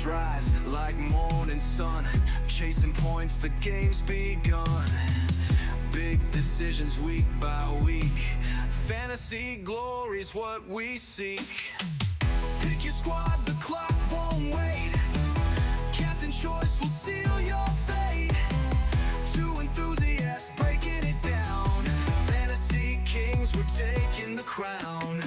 Heroes rise like morning sun, chasing points, the game's begun. Big decisions week by week, fantasy glory's what we seek. Pick your squad, the clock won't wait. Captain choice will seal your fate. Two enthusiasts breaking it down. Fantasy kings, we're taking the crown.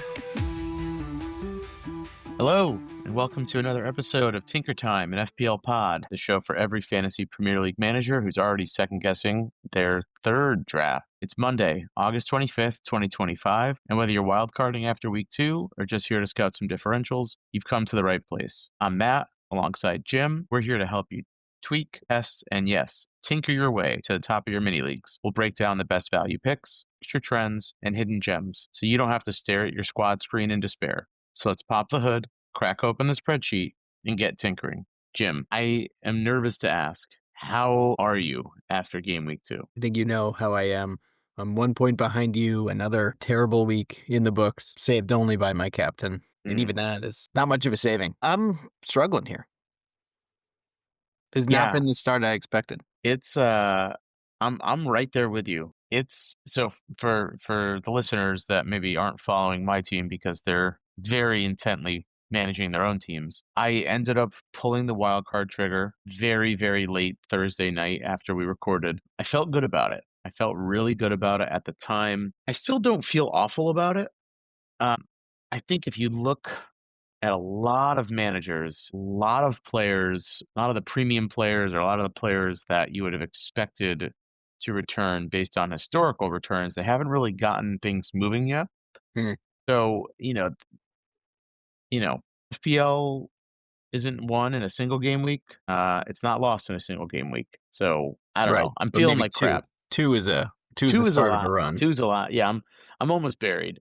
Hello, and welcome to another episode of Tinker Time, an FPL pod, the show for every fantasy Premier League manager who's already second-guessing their third draft. It's Monday, August 25th, 2025, and whether you're wildcarding after week 2 or just here to scout some differentials, you've come to the right place. I'm Matt, alongside Jim. We're here to help you tweak, test, and yes, tinker your way to the top of your mini leagues. We'll break down the best value picks, extra trends, and hidden gems, so you don't have to stare at your squad screen in despair. So let's pop the hood, crack open the spreadsheet, and get tinkering. Jim, I am nervous to ask, how are you after game week 2? I think you know how I am. I'm 1 point behind you, another terrible week in the books, saved only by my captain. And even that is not much of a saving. I'm struggling here. It's not been the start I expected. It's I'm right there with you. It's so for the listeners that maybe aren't following my team because they're very intently managing their own teams. I ended up pulling the wild card trigger very, very late Thursday night after we recorded. I felt good about it. I felt really good about it at the time. I still don't feel awful about it. I think if you look at a lot of managers, a lot of players, a lot of the premium players, or a lot of the players that you would have expected to return based on historical returns, they haven't really gotten things moving yet. So, FPL isn't won in a single game week. It's not lost in a single game week. So I don't know. I'm feeling like crap. Two is the start of a run. Two's a lot. Yeah, I'm almost buried.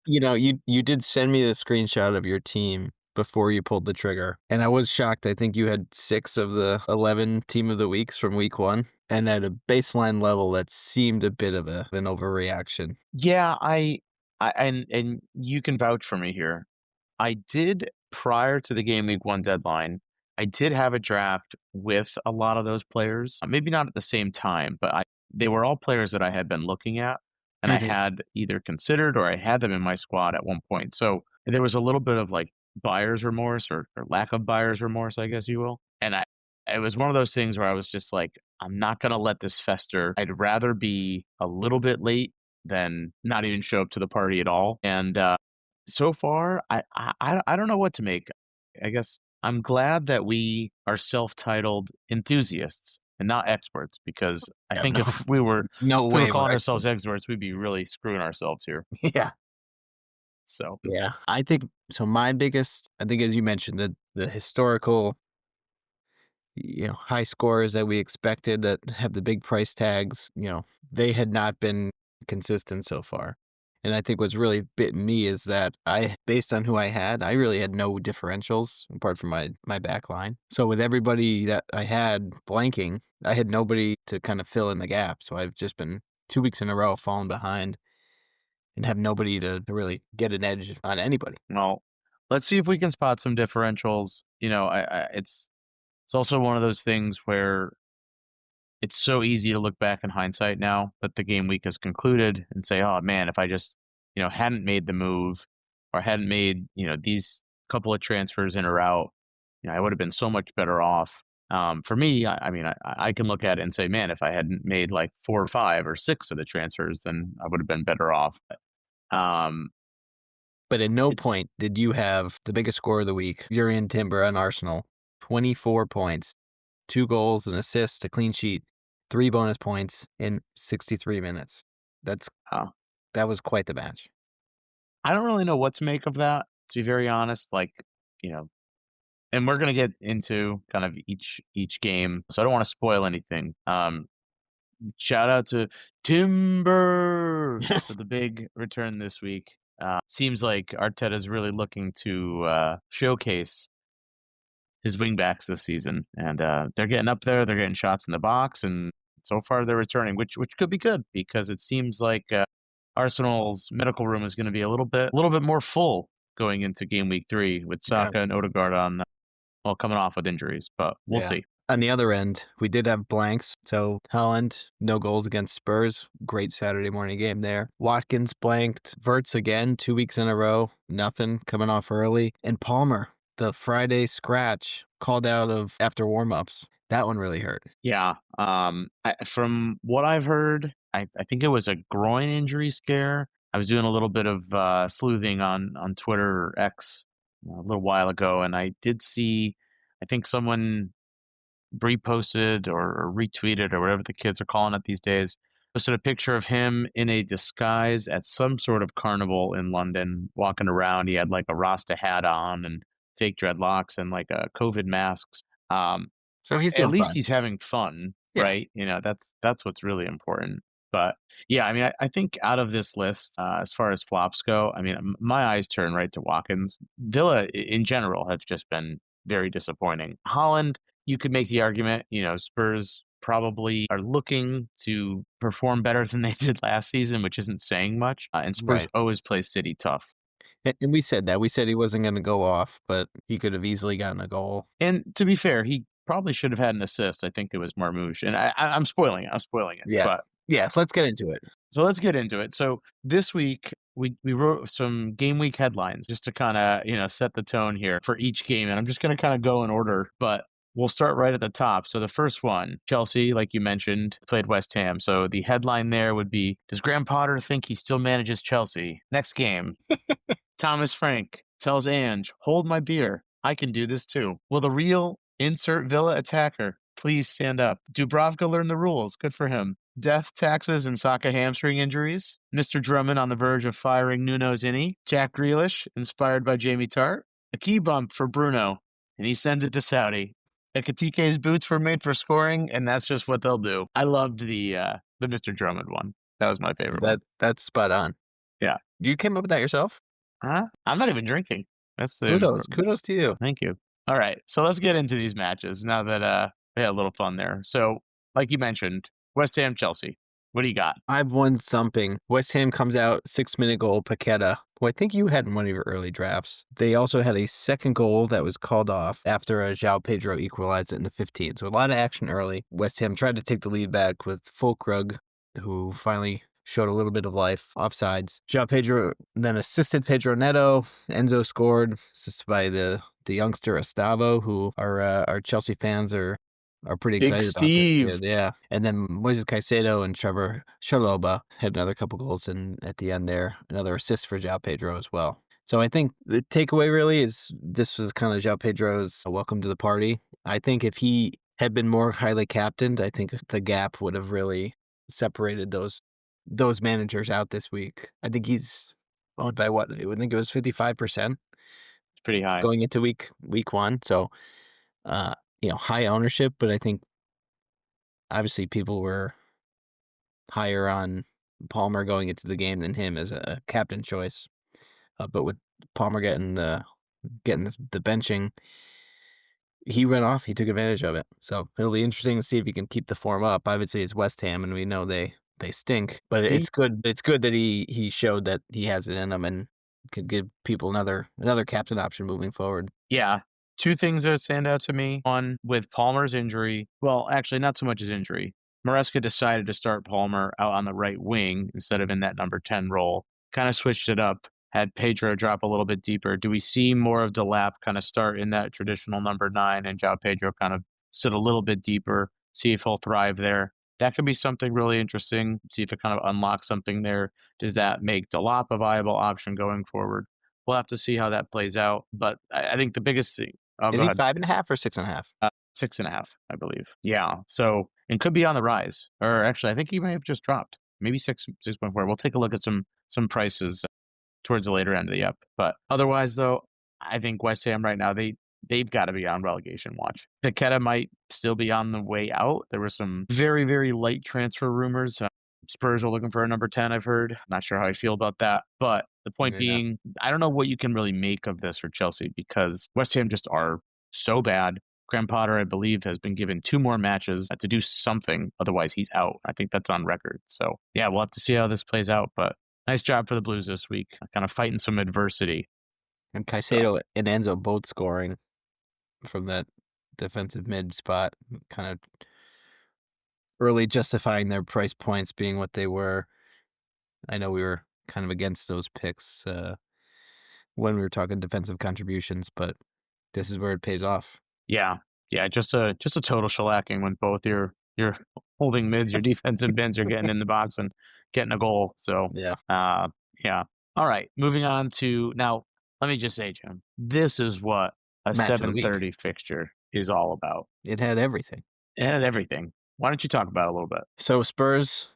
You did send me the screenshot of your team before you pulled the trigger, and I was shocked. I think you had 6 of the 11 team of the weeks from week 1, and at a baseline level, that seemed a bit of an overreaction. Yeah, and you can vouch for me here. I did, prior to the game week 1 deadline, I did have a draft with a lot of those players. Maybe not at the same time, but they were all players that I had been looking at, and I had either considered or I had them in my squad at one point. So there was a little bit of like buyer's remorse or lack of buyer's remorse, I guess you will. And it was one of those things where I was just like, I'm not going to let this fester. I'd rather be a little bit late than not even show up to the party at all. And so far, I don't know what to make. I guess I'm glad that we are self-titled enthusiasts and not experts, because I think if we were calling ourselves experts, we'd be really screwing ourselves here. Yeah. So yeah, I think so. My biggest, I think, as you mentioned, the historical, high scores that we expected that have the big price tags, they had not been consistent so far. And I think what's really bitten me is that based on who I had, I really had no differentials apart from my back line. So with everybody that I had blanking, I had nobody to kind of fill in the gap. So I've just been 2 weeks in a row falling behind and have nobody to really get an edge on anybody. Well, let's see if we can spot some differentials. It's also one of those things where it's so easy to look back in hindsight now that the game week has concluded and say, oh man, if I just, hadn't made the move or hadn't made, these couple of transfers in or out, I would have been so much better off. For me, I can look at it and say, man, if I hadn't made like 4 or 5 or 6 of the transfers, then I would have been better off. But at no point did you have the biggest score of the week. You're in Timber on Arsenal, 24 points, 2 goals, an assist, a clean sheet, 3 bonus points in 63 minutes. That was quite the match. I don't really know what to make of that, to be very honest. And we're going to get into kind of each game, so I don't want to spoil anything. Shout out to Timber for the big return this week. Seems like Arteta is really looking to showcase his wingbacks this season, and they're getting up there. They're getting shots in the box, and so far they're returning, which could be good, because it seems like Arsenal's medical room is going to be a little bit more full going into game week 3 with Saka and Odegaard on well, coming off with injuries, but we'll Yeah. see. On the other end, we did have blanks. So Holland, no goals against Spurs. Great Saturday morning game there. Watkins blanked. Verts again, 2 weeks in a row. Nothing, coming off early. And Palmer, the Friday scratch called out of after warmups. That one really hurt. Yeah. From what I've heard, I think it was a groin injury scare. I was doing a little bit of sleuthing on Twitter or X a little while ago, and I did see, I think someone reposted or retweeted or whatever the kids are calling it these days, posted a picture of him in a disguise at some sort of carnival in London, walking around. He had like a Rasta hat on and fake dreadlocks and like a COVID masks. Um, So he's at doing least fine. he's having fun, Yeah. right? That's what's really important. But yeah, I mean, I think out of this list, as far as flops go, I mean, my eyes turn right to Watkins. Villa in general have just been very disappointing. Holland, you could make the argument, Spurs probably are looking to perform better than they did last season, which isn't saying much. And Spurs Right. always play City tough. And we said that. We said he wasn't going to go off, but he could have easily gotten a goal. And to be fair, he probably should have had an assist. I think it was Marmouche. And I'm spoiling it. I'm spoiling it. Yeah. But Yeah, let's get into it. so let's get into it. So this week we wrote some game week headlines just to kind of set the tone here for each game, and I'm just going to kind of go in order, but we'll start right at the top. So the first one, Chelsea, like you mentioned, played West Ham. So the headline there would be: Does Graham Potter think he still manages Chelsea? Next game, Thomas Frank tells Ange, "Hold my beer. I can do this too." Will the real insert Villa attacker please stand up? Dubravka learned the rules. Good for him. Death, taxes, and Saka hamstring injuries. Mr. Drummond on the verge of firing Nuno Zinni. Jack Grealish, inspired by Jamie Tart. A key bump for Bruno, and he sends it to Saudi. Ekatike's boots were made for scoring, and that's just what they'll do. I loved the Mr. Drummond one. That was my favorite one. That's spot on. Yeah. You came up with that yourself? Huh? I'm not even drinking. That's the Kudos to you. Thank you. All right, so let's get into these matches now that we had a little fun there. So, like you mentioned, West Ham, Chelsea. What do you got? I have one thumping. West Ham comes out, 6-minute goal, Paqueta, who I think you had in one of your early drafts. They also had a second goal that was called off after João Pedro equalized it in the 15th. So a lot of action early. West Ham tried to take the lead back with Fulkrug, who finally showed a little bit of life offsides. João Pedro then assisted Pedro Neto. Enzo scored, assisted by the youngster Estavo, who our Chelsea fans are pretty Big excited Steve. about this kid. Yeah. And then Moises Caicedo and Trevor Chalobah had another couple goals, and at the end there, another assist for João Pedro as well. So I think the takeaway really is this was kind of João Pedro's welcome to the party. I think if he had been more highly captained, I think the gap would have really separated those managers out this week. I think he's owned by what? I would think it was 55% It's pretty high. going into week one. So high ownership, but I think obviously people were higher on Palmer going into the game than him as a captain choice. But with Palmer getting the benching, he went off. He took advantage of it. So it'll be interesting to see if he can keep the form up. Obviously, it's West Ham, and we know they stink. But it's good. It's good that he showed that he has it in him and could give people another captain option moving forward. Yeah. Two things that stand out to me. One, with Palmer's injury, well, actually, not so much his injury. Maresca decided to start Palmer out on the right wing instead of in that number 10 role. Kind of switched it up, had Pedro drop a little bit deeper. Do we see more of Delap kind of start in that traditional number 9 and João Pedro kind of sit a little bit deeper, see if he'll thrive there? That could be something really interesting. See if it kind of unlocks something there. Does that make Delap a viable option going forward? We'll have to see how that plays out. But I think the biggest thing... Is he 5.5 or 6.5? 6.5, I believe. Yeah. So it could be on the rise. Or actually, I think he may have just dropped. Maybe 6.4. We'll take a look at some prices towards the later end of the app. But otherwise, though, I think West Ham right now, they've got to be on relegation watch. Paqueta might still be on the way out. There were some very, very light transfer rumors. Spurs are looking for a number 10, I've heard. Not sure how I feel about that. But the point being, I don't know what you can really make of this for Chelsea because West Ham just are so bad. Graham Potter, I believe, has been given 2 more matches to do something. Otherwise, he's out. I think that's on record. So, yeah, we'll have to see how this plays out. But nice job for the Blues this week. Kind of fighting some adversity. And Caicedo and Enzo both scoring. from that defensive mid spot, kind of early justifying their price points being what they were. I know we were kind of against those picks when we were talking defensive contributions, but this is where it pays off. Yeah. Yeah, just a total shellacking when both your holding mids, your defensive bids are getting in the box and getting a goal. So, Yeah. yeah. All right, moving on to now, let me just say, Jim, this is what a Match of the week. 7:30 fixture is all about, It had everything. and everything. Why don't you talk about it a little bit? So Spurs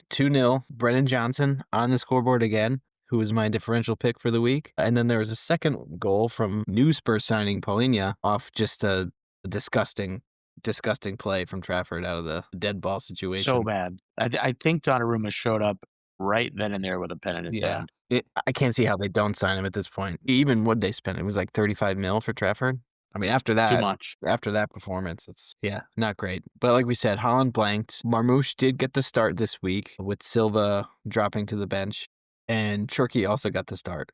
2-0. Brennan Johnson on the scoreboard again, who was my differential pick for the week. And then there was a second goal from new Spurs signing Paulinho off just a disgusting, disgusting play from Trafford out of the dead ball situation. So bad. I think Donnarumma showed up right then and there with a pen in his Yeah. hand. I can't see how they don't sign him at this point. Even what they spent, it was like 35 mil for Trafford. I mean, Too much. after that performance, it's not great. But like we said, Holland blanked. Marmoush did get the start this week with Silva dropping to the bench, and Cherky also got the start.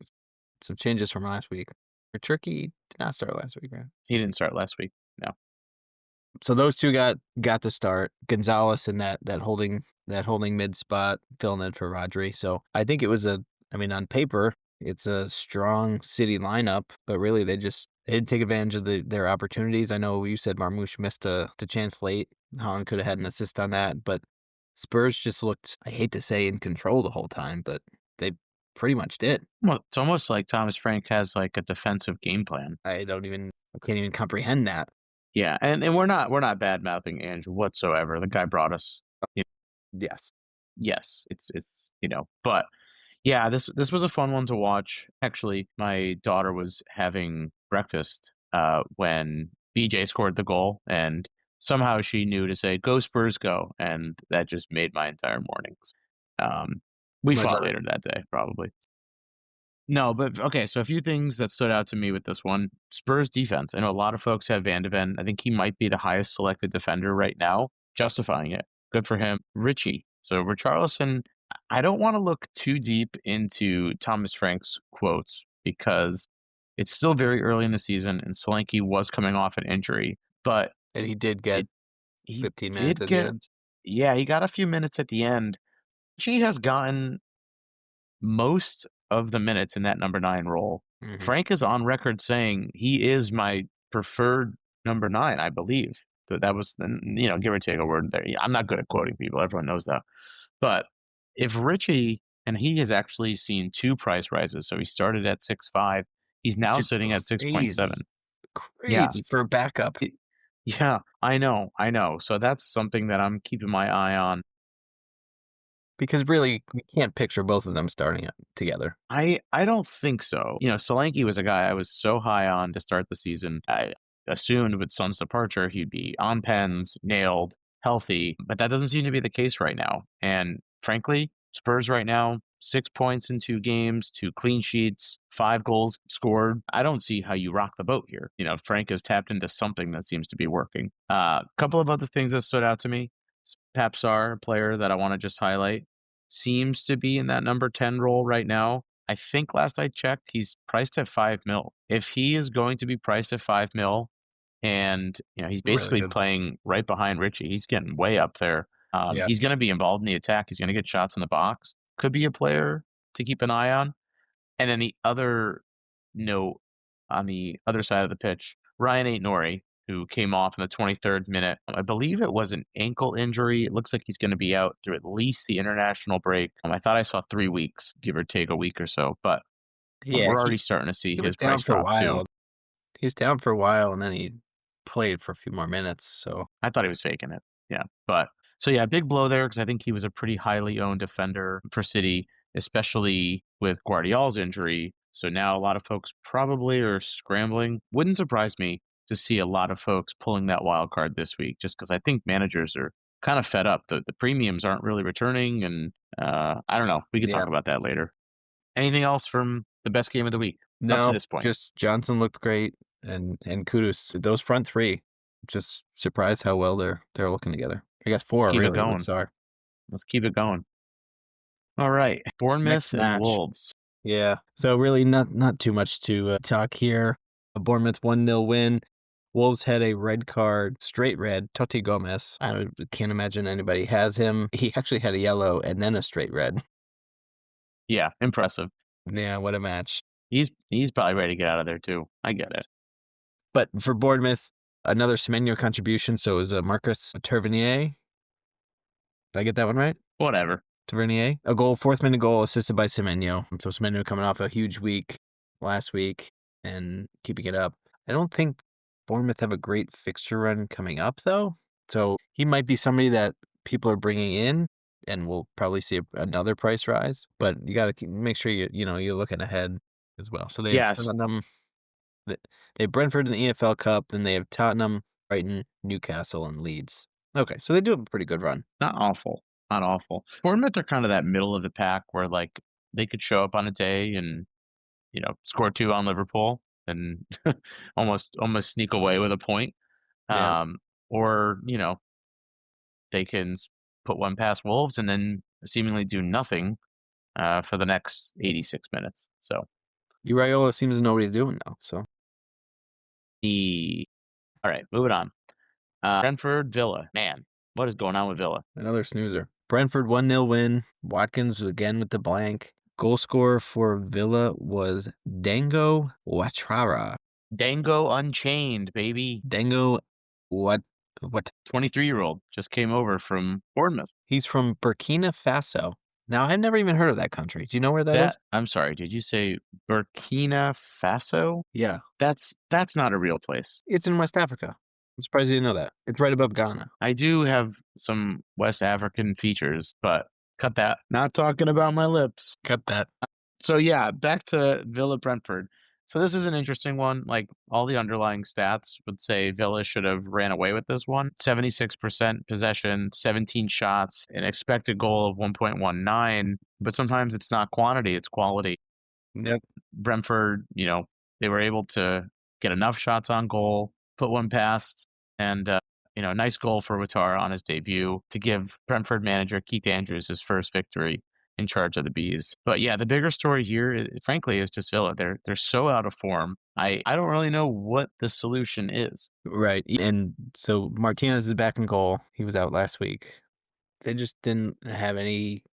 Some changes from last week. Or Cherky did not start last week, right? He didn't start last week. No. So those two got the start. Gonzalez in that holding mid spot, filling in for Rodri. So I think it was on paper, it's a strong City lineup, but really they didn't take advantage of their opportunities. I know you said Marmoush missed the chance late. Holland could have had an assist on that, but Spurs just looked, I hate to say, in control the whole time, but they pretty much did. Well, it's almost like Thomas Frank has like a defensive game plan. I can't even comprehend that. Yeah, and we're not bad mouthing Andrew whatsoever. The guy brought us. Yes. Yes, it's but yeah, this was a fun one to watch. Actually, my daughter was having breakfast when BJ scored the goal, and somehow she knew to say "Go Spurs, go!" and that just made my entire mornings. We My fought daughter. later that day, probably. No, but okay, so a few things that stood out to me with this one. Spurs defense. I know a lot of folks have Van de Ven. I think he might be the highest selected defender right now, justifying it. Good for him. Richie. So Richarlison, I don't want to look too deep into Thomas Frank's quotes because it's still very early in the season and Solanke was coming off an injury, but And he did get he 15 minutes did at the get, end. yeah, he got a few minutes at the end. She has gotten most of the minutes in that number 9 role. Mhm. Frank is on record saying he is my preferred number 9, I believe. That was, give or take a word there. I'm not good at quoting people. Everyone knows that. But if Richie, and he has actually seen 2 price rises. So he started at 6.5. He's now Which is sitting at 6.7. Yeah. Crazy for a backup. Yeah, I know. So that's something that I'm keeping my eye on. Because really, we can't picture both of them starting it together. I don't think so. Solanke was a guy I was so high on to start the season. I assumed with Son's departure, he'd be on pens, nailed, healthy, but that doesn't seem to be the case right now. And frankly, Spurs right now, 6 points in 2 games, 2 clean sheets, 5 goals scored. I don't see how you rock the boat here. Frank has tapped into something that seems to be working. A couple of other things that stood out to me. Papsar, a player that I want to just highlight, seems to be in that number 10 role right now. I think last I checked, he's priced at 5 mil. If he is going to be priced at 5 mil and he's Really basically good. playing right behind Richie, he's getting way up there. Yeah. He's going to be involved in the attack. He's going to get shots in the box. Could be a player to keep an eye on. And then the other note on the other side of the pitch, Ryan Aït-Nouri, who came off in the 23rd minute. I believe it was an ankle injury. It looks like he's going to be out through at least the international break. I thought I saw 3 weeks, give or take a week or so, but Yeah, we're already starting to see he was his down price for a drop too. while. He was down for a while, and then he played for a few more minutes. So I thought he was faking it. Yeah. But so yeah, big blow there because I think he was a pretty highly owned defender for City, especially with Guardiola's injury. So now a lot of folks probably are scrambling. Wouldn't surprise me to see a lot of folks pulling that wild card this week, just because I think managers are kind of fed up. The premiums aren't really returning, and I don't know. We could talk about that later. Anything else from the best game of the week up to this point? Just Johnson looked great, and kudos those front three. Just surprised how well they're looking together. I guess 4 keep it really going. with Sarr. Let's keep it going. All right, Bournemouth Next and match. Wolves. Yeah. So really not too much to talk here. A Bournemouth 1-0 win. Wolves had a red card, straight red, Totti Gomez. Can't imagine anybody has him. He actually had a yellow and then a straight red. Yeah, impressive. Yeah, what a match. He's probably ready to get out of there too. I get it. But for Bournemouth, another Semenyo contribution. So it was a Marcus Tavernier. Did I get that one right? Whatever. Tavernier. A goal, fourth minute goal, assisted by Semenyo. So Semenyo coming off a huge week last week and keeping it up. I don't think Bournemouth have a great fixture run coming up, though. So he might be somebody that people are bringing in, and we'll probably see another price rise. But you got to make sure you're looking ahead as well. So they have Yes. Tottenham, they have Brentford in the EFL Cup, then they have Tottenham, Brighton, Newcastle, and Leeds. Okay, so they do have a pretty good run. Not awful. Not awful. Bournemouth are kind of that middle of the pack where like they could show up on a day and score 2 on Liverpool and almost sneak away with a point. Yeah. Or they can put one past Wolves and then seemingly do nothing for the next 86 minutes. So Uraiola seems to know what he's doing now. So all right, moving on. Brentford, Villa. Man, what is going on with Villa? another snoozer. Brentford 1-0 win. Watkins again with the blank. Goal scorer for Villa was Dango Ouattara. Dango Unchained, baby. Dango what? 23-year-old just came over from Bournemouth. He's from Burkina Faso. Now, I've never even heard of that country. Do you know where that is? I'm sorry, did you say Burkina Faso? Yeah. That's not a real place. It's in West Africa. I'm surprised you didn't know that. It's right above Ghana. I do have some West African features, but cut that. Not talking about my lips. Cut that. So yeah, back to Villa Brentford. So this is an interesting one. Like all the underlying stats would say Villa should have ran away with this one. 76% possession, 17 shots, an expected goal of 1.19. But sometimes it's not quantity, it's quality. Yep. Brentford, they were able to get enough shots on goal, put one past, and nice goal for Ouattara on his debut to give Brentford manager Keith Andrews his first victory in charge of the Bees. But yeah, the bigger story here, frankly, is just Villa. They're so out of form. I don't really know what the solution is. Right. And so Martinez is back in goal. He was out last week. They just didn't have any,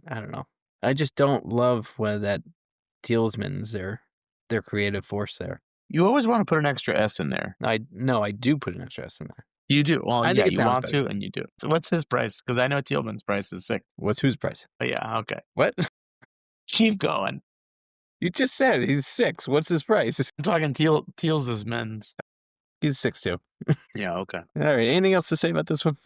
I don't know. I just don't love when that Tielemans their creative force there. You always want to put an extra S in there. I do put an extra S in there. You do. Well, I yeah, think it you sounds want better. to, and you do. So what's his price? Because I know Tielemans' price is 6. What's whose price? But yeah, okay. What? Keep going. You just said he's 6. What's his price? I'm talking Teals' men's. He's 6'2". Yeah, okay. All right. Anything else to say about this one?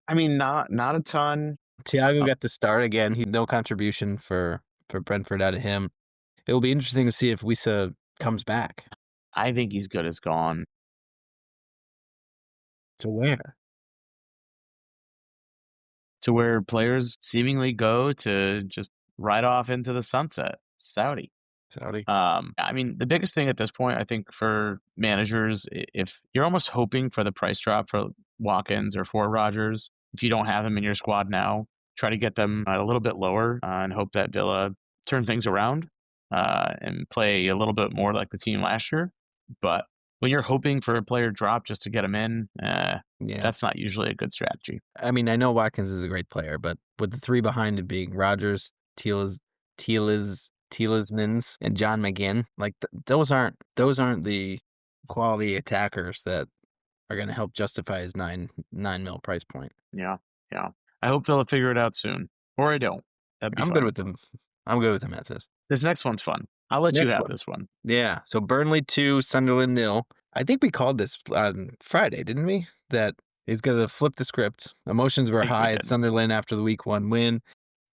I mean, not a ton. Thiago got the start again. No contribution for Brentford out of him. It'll be interesting to see if Wissa comes back. I think he's good as gone. To where? To where players seemingly go to just ride off into the sunset. Saudi. I mean, the biggest thing at this point, I think, for managers, if you're almost hoping for the price drop for Watkins or for Rodgers, if you don't have them in your squad now, try to get them a little bit lower and hope that Villa turn things around and play a little bit more like the team last year. But when you're hoping for a player drop just to get him in, that's not usually a good strategy. I mean, I know Watkins is a great player, but with the 3 behind it being Rodgers, Tielemans, and John McGinn, like those aren't the quality attackers that are going to help justify his 9 mil price point. Yeah. I hope Villa figure it out soon, or I don't. That'd be I'm fun. good with them. I'm good with them as is. This next one's fun. I'll let you have this one. Yeah. So Burnley 2, Sunderland 0. I think we called this on Friday, didn't we? That he's going to flip the script. Emotions were high at Sunderland after the week 1 win.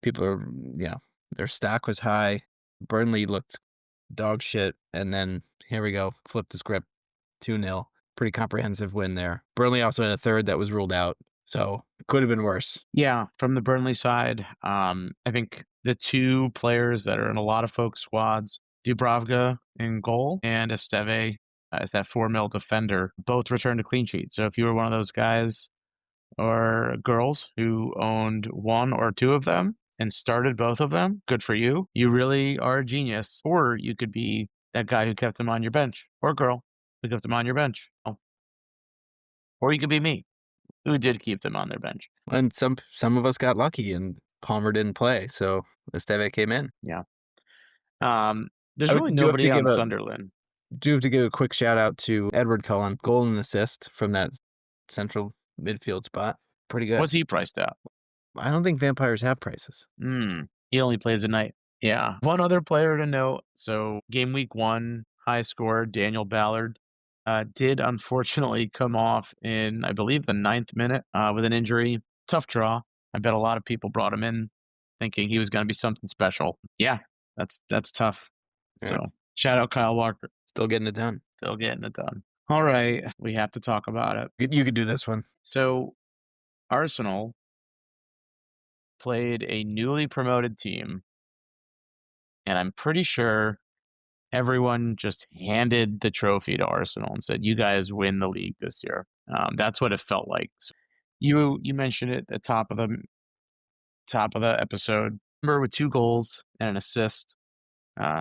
People are, their stock was high. Burnley looked dog shit. And then here we go. Flip the script. 2-0. Pretty comprehensive win there. Burnley also had a third that was ruled out. So it could have been worse. Yeah, from the Burnley side, I think the 2 players that are in a lot of folks' squads, Dubravka in goal and Esteve as that 4 mil defender, both returned a clean sheet. So if you were one of those guys or girls who owned 1 or 2 of them and started both of them, good for you. You really are a genius. Or you could be that guy who kept them on your bench, or girl who kept them on your bench. Oh, Or you could be me, who did keep them on their bench. And some of us got lucky and Palmer didn't play, so Esteve came in. Yeah. There's I really would do have to nobody give on a Sunderland. quick shout out to Edward Cullen, goal and assist from that central midfield spot. Pretty good. What's he priced at? I don't think vampires have prices. He only plays at night. Yeah. One other player to note. So game week 1, high score, Daniel Ballard, did unfortunately come off in, I believe, the 9th minute with an injury. Tough draw. I bet a lot of people brought him in thinking he was going to be something special. Yeah, that's tough. Yeah. So shout out Kyle Walker. Still getting it done. Still getting it done. All right. We have to talk about it. You could do this one. So Arsenal played a newly promoted team, and I'm pretty sure everyone just handed the trophy to Arsenal and said, "You guys win the league this year." That's what it felt like. So you mentioned it at the top of the episode. Remember, with 2 goals and an assist,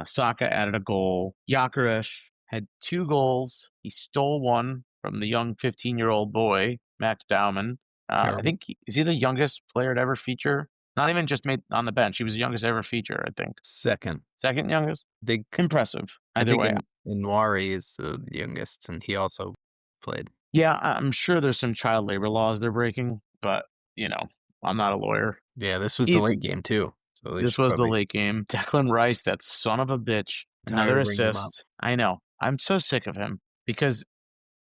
Saka added a goal. Gyökeres had 2 goals. He stole one from the young 15-year-old boy, Max Dowman. I think is he the youngest player to ever feature? Not even just made on the bench. He was the youngest ever feature, I think. Second Youngest? they Impressive. I Either think way. Nwari is the youngest, and he also played. Yeah, I'm sure there's some child labor laws they're breaking, but, I'm not a lawyer. Yeah, this was the late game too. So This was the late game. Declan Rice, that son of a bitch, Tired another of bringing him up. assist. I know. I'm so sick of him because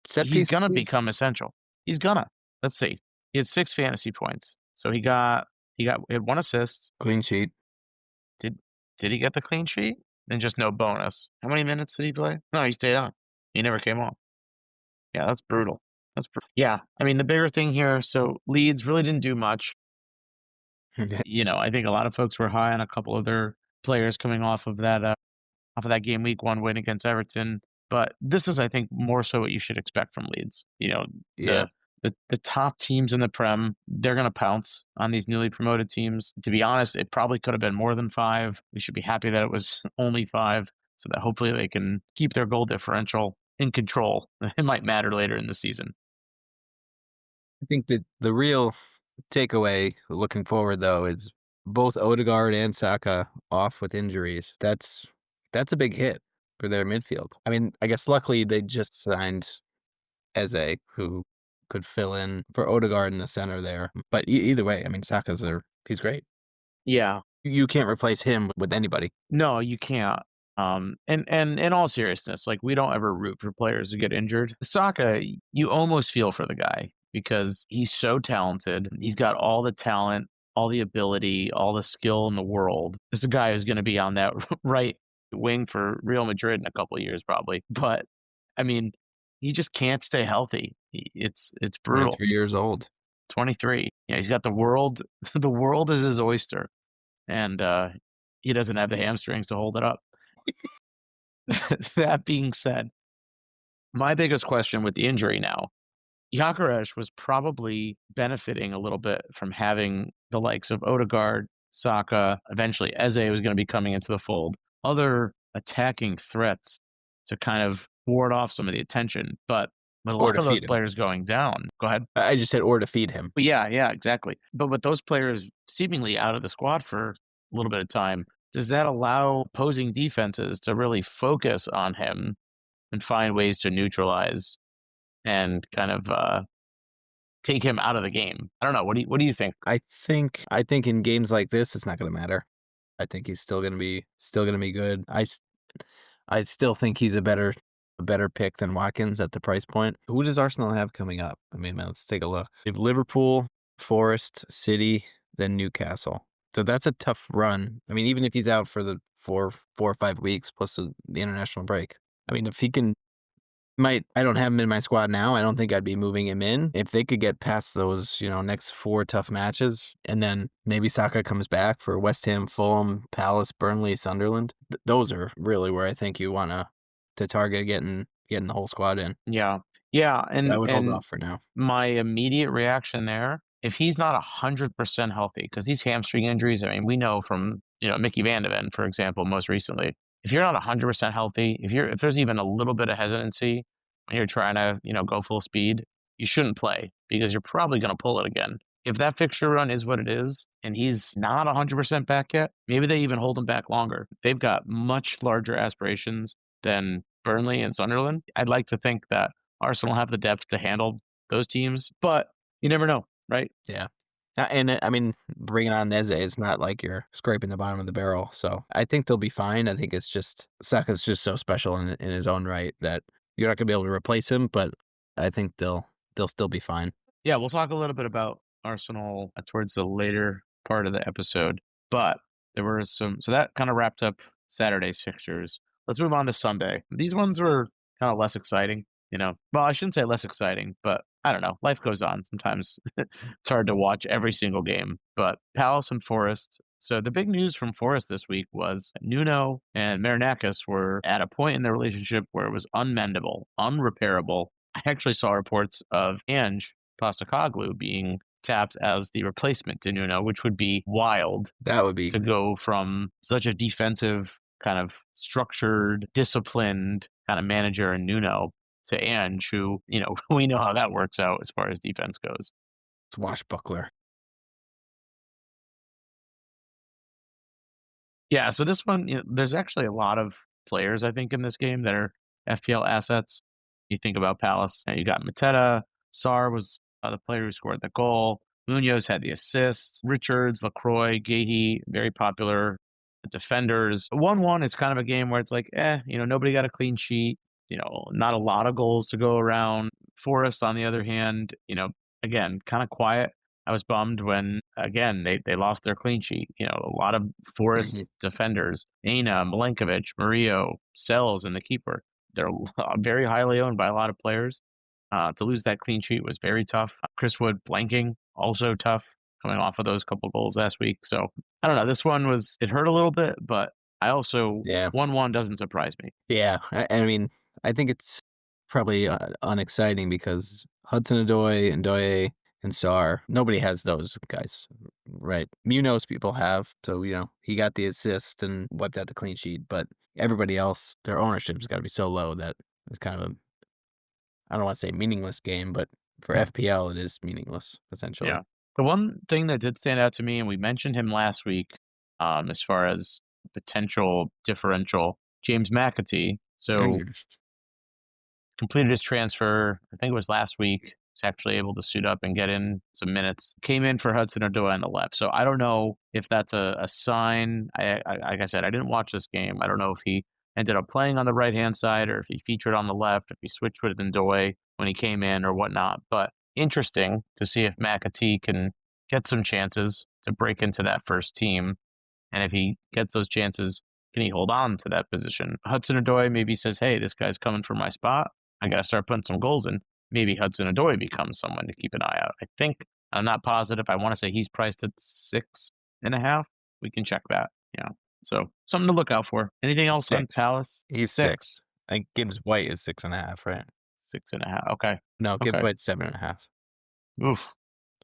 set he's piece. gonna become essential. He's gonna. Let's see. He had 6 fantasy points. So he had 1 assist. Clean sheet. Did he get the clean sheet? And just no bonus. How many minutes did he play? No, he stayed on. He never came off. Yeah, that's brutal. Yeah, I mean, the bigger thing here, so Leeds really didn't do much. I think a lot of folks were high on a couple of their players coming off of that game week 1 win against Everton. But this is, I think, more so what you should expect from Leeds. Yeah. The top teams in the Prem, they're going to pounce on these newly promoted teams. To be honest, it probably could have been more than 5. We should be happy that it was only 5, so that hopefully they can keep their goal differential in control. It might matter later in the season. I think that the real takeaway looking forward, though, is both Odegaard and Saka off with injuries. That's a big hit for their midfield. I mean, I guess luckily they just signed Eze, who could fill in for Odegaard in the center there. But either way, I mean, he's great. Yeah. You can't replace him with anybody. No, you can't. And in all seriousness, like, we don't ever root for players to get injured. Saka, you almost feel for the guy because he's so talented. He's got all the talent, all the ability, all the skill in the world. This is a guy who's going to be on that right wing for Real Madrid in a couple of years, probably. But I mean, he just can't stay healthy. It's brutal. 23 years old. 23. Yeah, he's got the world. The world is his oyster, and he doesn't have the hamstrings to hold it up. That being said, my biggest question with the injury now, Gyökeres was probably benefiting a little bit from having the likes of Odegaard, Saka, eventually Eze was going to be coming into the fold, other attacking threats to kind of ward off some of the attention. But with a lot of those players going down, go ahead. I just said or to feed him. But yeah, exactly. But with those players seemingly out of the squad for a little bit of time, does that allow opposing defenses to really focus on him and find ways to neutralize and kind of take him out of the game? I don't know. What do you think? I think in games like this, it's not going to matter. I think he's still going to be good. I still think he's a better pick than Watkins at the price point. Who does Arsenal have coming up? I mean, let's take a look. We have Liverpool, Forest, City, then Newcastle. So that's a tough run. I mean, even if he's out for the 4 or 5 weeks plus the international break. I mean, if he can, I don't have him in my squad now. I don't think I'd be moving him in. If they could get past those, next 4 tough matches, and then maybe Saka comes back for West Ham, Fulham, Palace, Burnley, Sunderland. Those are really where I think you want to target getting the whole squad in. Yeah, and I would hold off for now. My immediate reaction there, if he's not 100% healthy, because these hamstring injuries, I mean, we know from Mickey Van de Ven, for example, most recently. If you're not 100% healthy, if there's even a little bit of hesitancy when you're trying to go full speed, you shouldn't play because you're probably going to pull it again. If that fixture run is what it is and he's not 100% back yet, maybe they even hold him back longer. They've got much larger aspirations than Burnley and Sunderland. I'd like to think that Arsenal have the depth to handle those teams, but you never know, right? Yeah. And I mean, bringing on Eze, it's not like you're scraping the bottom of the barrel. So I think they'll be fine. I think it's just Saka's just so special in his own right that you're not gonna be able to replace him, but I think they'll still be fine. Yeah, we'll talk a little bit about Arsenal towards the later part of the episode, but there were so that kind of wrapped up Saturday's fixtures. Let's move on to Sunday. These ones were kind of less exciting, you know. Well, I shouldn't say less exciting, but I don't know. Life goes on. Sometimes it's hard to watch every single game. But Palace and Forest. So the big news from Forest this week was Nuno and Marinakis were at a point in their relationship where it was unmendable, unrepairable. I actually saw reports of Ange Postecoglou being tapped as the replacement to Nuno, which would be wild That would be to go from such a defensive, kind of structured, disciplined kind of manager in Nuno to Ange, who, you know, we know how that works out as far as defense goes. swashbuckler. Yeah, so this one, you know, there's actually a lot of players, I think, in this game that are FPL assets. You think about Palace, you got Mateta, Sarr was the player who scored the goal. Munoz had the assist. Richards, Lacroix, Gahey, very popular defenders. 1-1 is kind of a game where it's like, you know, nobody got a clean sheet. You know, not a lot of goals to go around. Forest, on the other hand, you know, again, kind of quiet. I was bummed when, again, they lost their clean sheet. You know, a lot of Forest defenders, Aina, Milenkovic, Murillo, Sells, and the keeper. They're very highly owned by a lot of players. To lose that clean sheet was very tough. Chris Wood blanking, also tough, coming off of those couple goals last week. So, I don't know. This one it hurt a little bit, but I also, Yeah. 1-1 doesn't surprise me. Yeah. I mean, I think it's probably unexciting because Hudson Odoi and Doye and Sarr, nobody has those guys, right? Munoz people have, so you know he got the assist and wiped out the clean sheet, but everybody else, their ownership's got to be so low that it's kind of a, I don't want to say meaningless game, but for FPL it is meaningless essentially. Yeah. The one thing that did stand out to me, and we mentioned him last week, as far as potential differential, James McAtee. So completed his transfer, I think it was last week. He's actually able to suit up and get in some minutes. Came in for Hudson Odoi on the left. So I don't know if that's a sign. Like I said, I didn't watch this game. I don't know if he ended up playing on the right-hand side or if he featured on the left, if he switched with Odoi when he came in or whatnot. But interesting to see if McAtee can get some chances to break into that first team. And if he gets those chances, can he hold on to that position? Hudson Odoi maybe says, hey, this guy's coming for my spot. I got to start putting some goals in. Maybe Hudson Odoi becomes someone to keep an eye out. I think, I'm not positive. I want to say he's priced at 6.5. We can check that. Yeah. So something to look out for. Anything else on 6. Palace? He's 6. I think Gibbs White is 6.5, right? 6.5. Okay. No, Gibbs Okay. White's 7.5. Oof.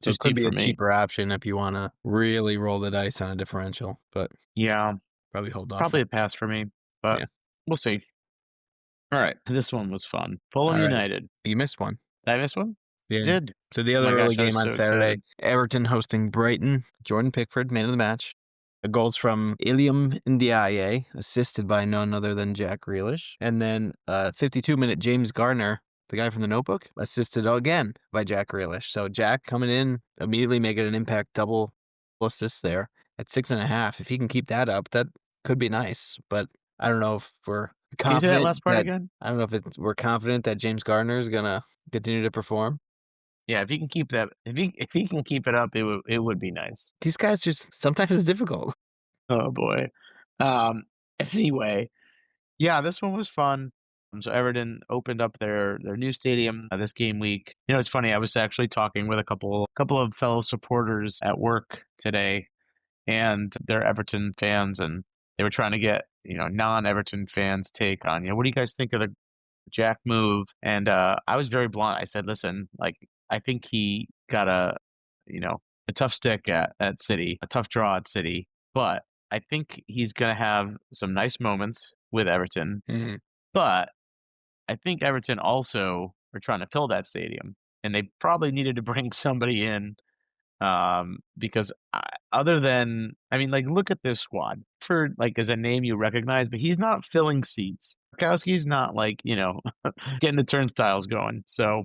So Too it could steep be for a me. cheaper option if you want to really roll the dice on a differential, but Yeah. probably hold off. Probably a pass for me, but Yeah. we'll see. All right. This one was fun. Fulham All right. United. You missed one. Did I miss one? Yeah. Did. So the Oh other my early gosh, I was game on so Saturday, excited. Everton hosting Brighton. Jordan Pickford, man of the match. The goals from Iliam Ndiaye, assisted by none other than Jack Grealish. And then 52-minute James Garner, the guy from The Notebook, assisted again by Jack Grealish. So Jack coming in, immediately making an impact, double assist there at 6.5. If he can keep that up, that could be nice. But I don't know if we're Can you say that confident last part again? I don't know if we're confident that James Garner is gonna continue to perform. Yeah, if he can keep that, if he can keep it up, it would be nice. These guys just sometimes it's difficult. Oh boy. Anyway, yeah, this one was fun. So Everton opened up their new stadium this game week. You know, it's funny. I was actually talking with a couple of fellow supporters at work today, and they're Everton fans, and they were trying to get, you know, non-Everton fans' take on, you know, what do you guys think of the Jack move? And I was very blunt. I said, listen, like, I think he got you know, a tough stick at City, a tough draw at City, but I think he's going to have some nice moments with Everton. Mm-hmm. But I think Everton also are trying to fill that stadium. and they probably needed to bring somebody in because other than, I mean, like, look at this squad for like as a name you recognize, but he's not filling seats. Tarkowski's not like, getting the turnstiles going. So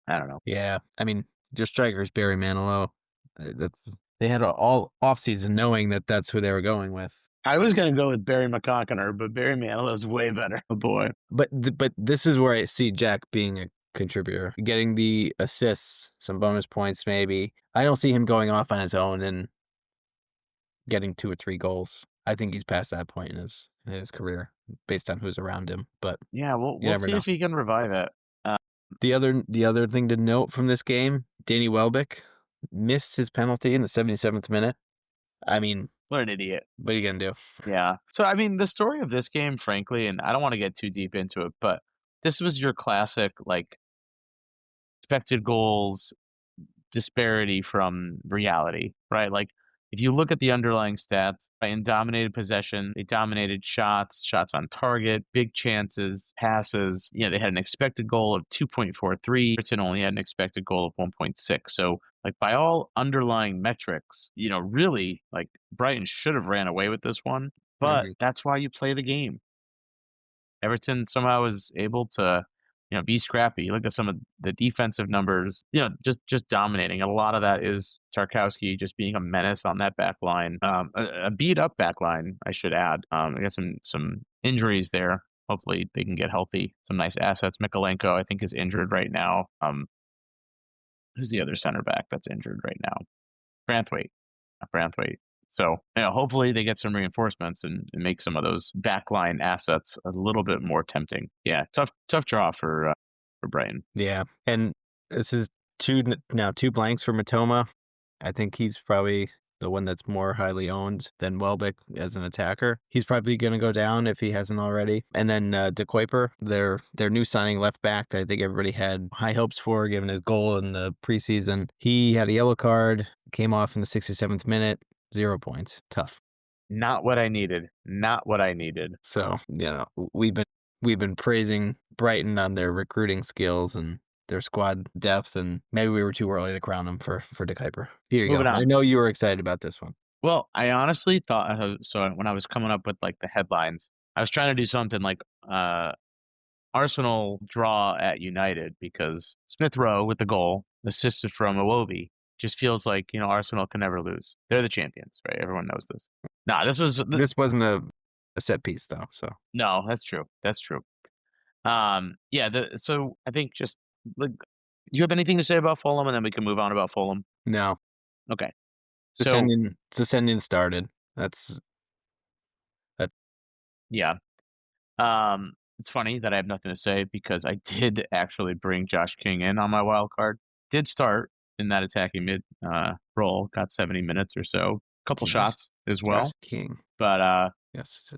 I don't know. Yeah, I mean, your striker's Barry Manilow. That's they had all offseason knowing that that's who they were going with. I was gonna go with Barry McConkiner, but Barry Manilow's way better. Oh boy. But this is where I see Jack being a contributor, getting the assists, some bonus points maybe. I don't see him going off on his own and getting 2 or 3 goals. I think he's past that point in his career based on who's around him, but Yeah, you we'll never see know. if he can revive it. The other thing to note from this game, Danny Welbeck missed his penalty in the 77th minute. I mean, What an idiot. what are you gonna do? Yeah. So I mean, the story of this game, frankly, and I don't want to get too deep into it, but this was your classic like expected goals disparity from reality, right? Like if you look at the underlying stats, right, in dominated possession, they dominated shots, shots on target, big chances, passes. They had an expected goal of 2.43. Britain only had an expected goal of 1.6. So like by all underlying metrics, really like Brighton should have ran away with this one, but Mhm. that's why you play the game. Everton somehow was able to, be scrappy. You look at some of the defensive numbers, just dominating. And a lot of that is Tarkowski just being a menace on that back line. A beat up back line, I should add. I got some injuries there. Hopefully they can get healthy. Some nice assets. Mikolenko, I think, is injured right now. Who's the other center back that's injured right now? Branthwaite. Branthwaite. So, hopefully they get some reinforcements and make some of those backline assets a little bit more tempting. Yeah, tough draw for Brighton. Yeah, and this is two blanks for Matoma. I think he's probably the one that's more highly owned than Welbeck as an attacker. He's probably going to go down if he hasn't already. And then De Kuiper, their new signing left back that I think everybody had high hopes for, given his goal in the preseason. He had a yellow card, came off in the 67th minute, 0 points. Tough. Not what I needed. Not what I needed. So we've been praising Brighton on their recruiting skills and their squad depth, and maybe we were too early to crown them for De Kuiper. Here you Moving go. on. I know you were excited about this one. Well, I honestly thought so when I was coming up with like the headlines, I was trying to do something like Arsenal draw at United because Smith Rowe with the goal, assisted from Iwobi, just feels like Arsenal can never lose. They're the champions, right? Everyone knows this. Nah, This wasn't a set piece though, so no, that's true. That's true. Yeah. So I think just like, do you have anything to say about Fulham, and then we can move on about Fulham? no. Okay. So Descending started. That's that. yeah. It's funny that I have nothing to say because I did actually bring Josh King in on my wild card. Did start in that attacking mid role, got 70 minutes or so, couple shots as well, Josh King. but Yes.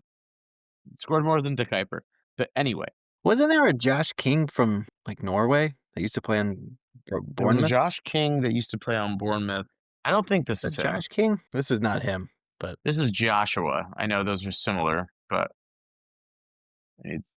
scored more than De Kuiper. But anyway, Wasn't there a Josh King from like Norway that used to play on there was a Bournemouth? Josh King that used to play on Bournemouth. I don't think this Is is that him. Josh King? This is not him, but This is Joshua. I know those are similar, but it's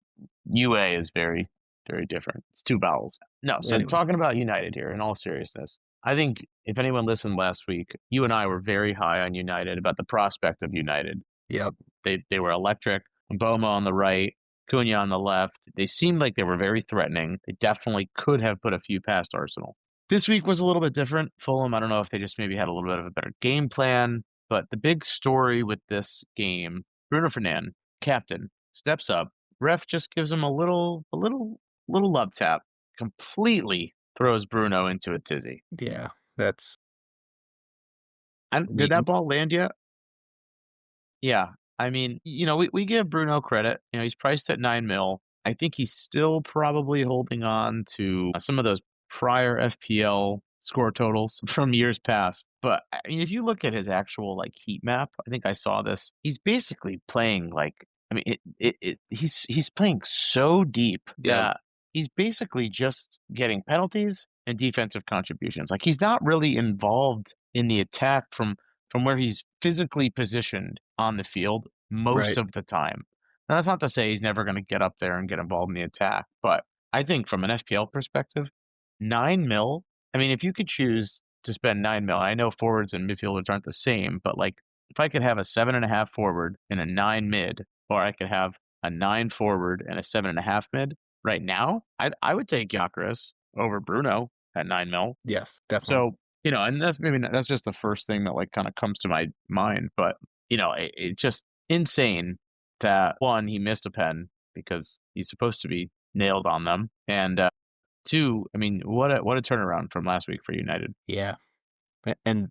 UA is very, very different. It's two vowels. No, so Anyway. talking about United here, in all seriousness, I think if anyone listened last week, you and I were very high on United about the prospect of United. yep. They were electric. Mboma on the right, Cunha on the left. They seemed like they were very threatening. They definitely could have put a few past Arsenal. This week was a little bit different. Fulham, I don't know if they just maybe had a little bit of a better game plan, but the big story with this game, Bruno Fernandes, captain, steps up. Ref just gives him a little love tap. Completely throws Bruno into a tizzy. Yeah. That's And did that ball land yet? Yeah. I mean, we give Bruno credit. He's priced at 9 mil. I think he's still probably holding on to some of those prior FPL score totals from years past. But I mean, if you look at his actual like heat map, I think I saw this. He's basically playing like, I mean, he's playing so deep that he's basically just getting penalties and defensive contributions. Like he's not really involved in the attack from where he's physically positioned on the field most of the time. Now, that's not to say he's never going to get up there and get involved in the attack, but I think from an FPL perspective, 9 mil. I mean, if you could choose to spend 9 mil, I know forwards and midfielders aren't the same, but like if I could have a 7.5 forward and a 9 mid, or I could have a 9 forward and a 7.5 mid right now, I would take Gyökeres over Bruno at 9 mil. Yes, definitely. So, and that's maybe that's just the first thing that like kind of comes to my mind, but it's just insane that one, he missed a pen because he's supposed to be nailed on them, and two, I mean, what a turnaround from last week for United. Yeah. And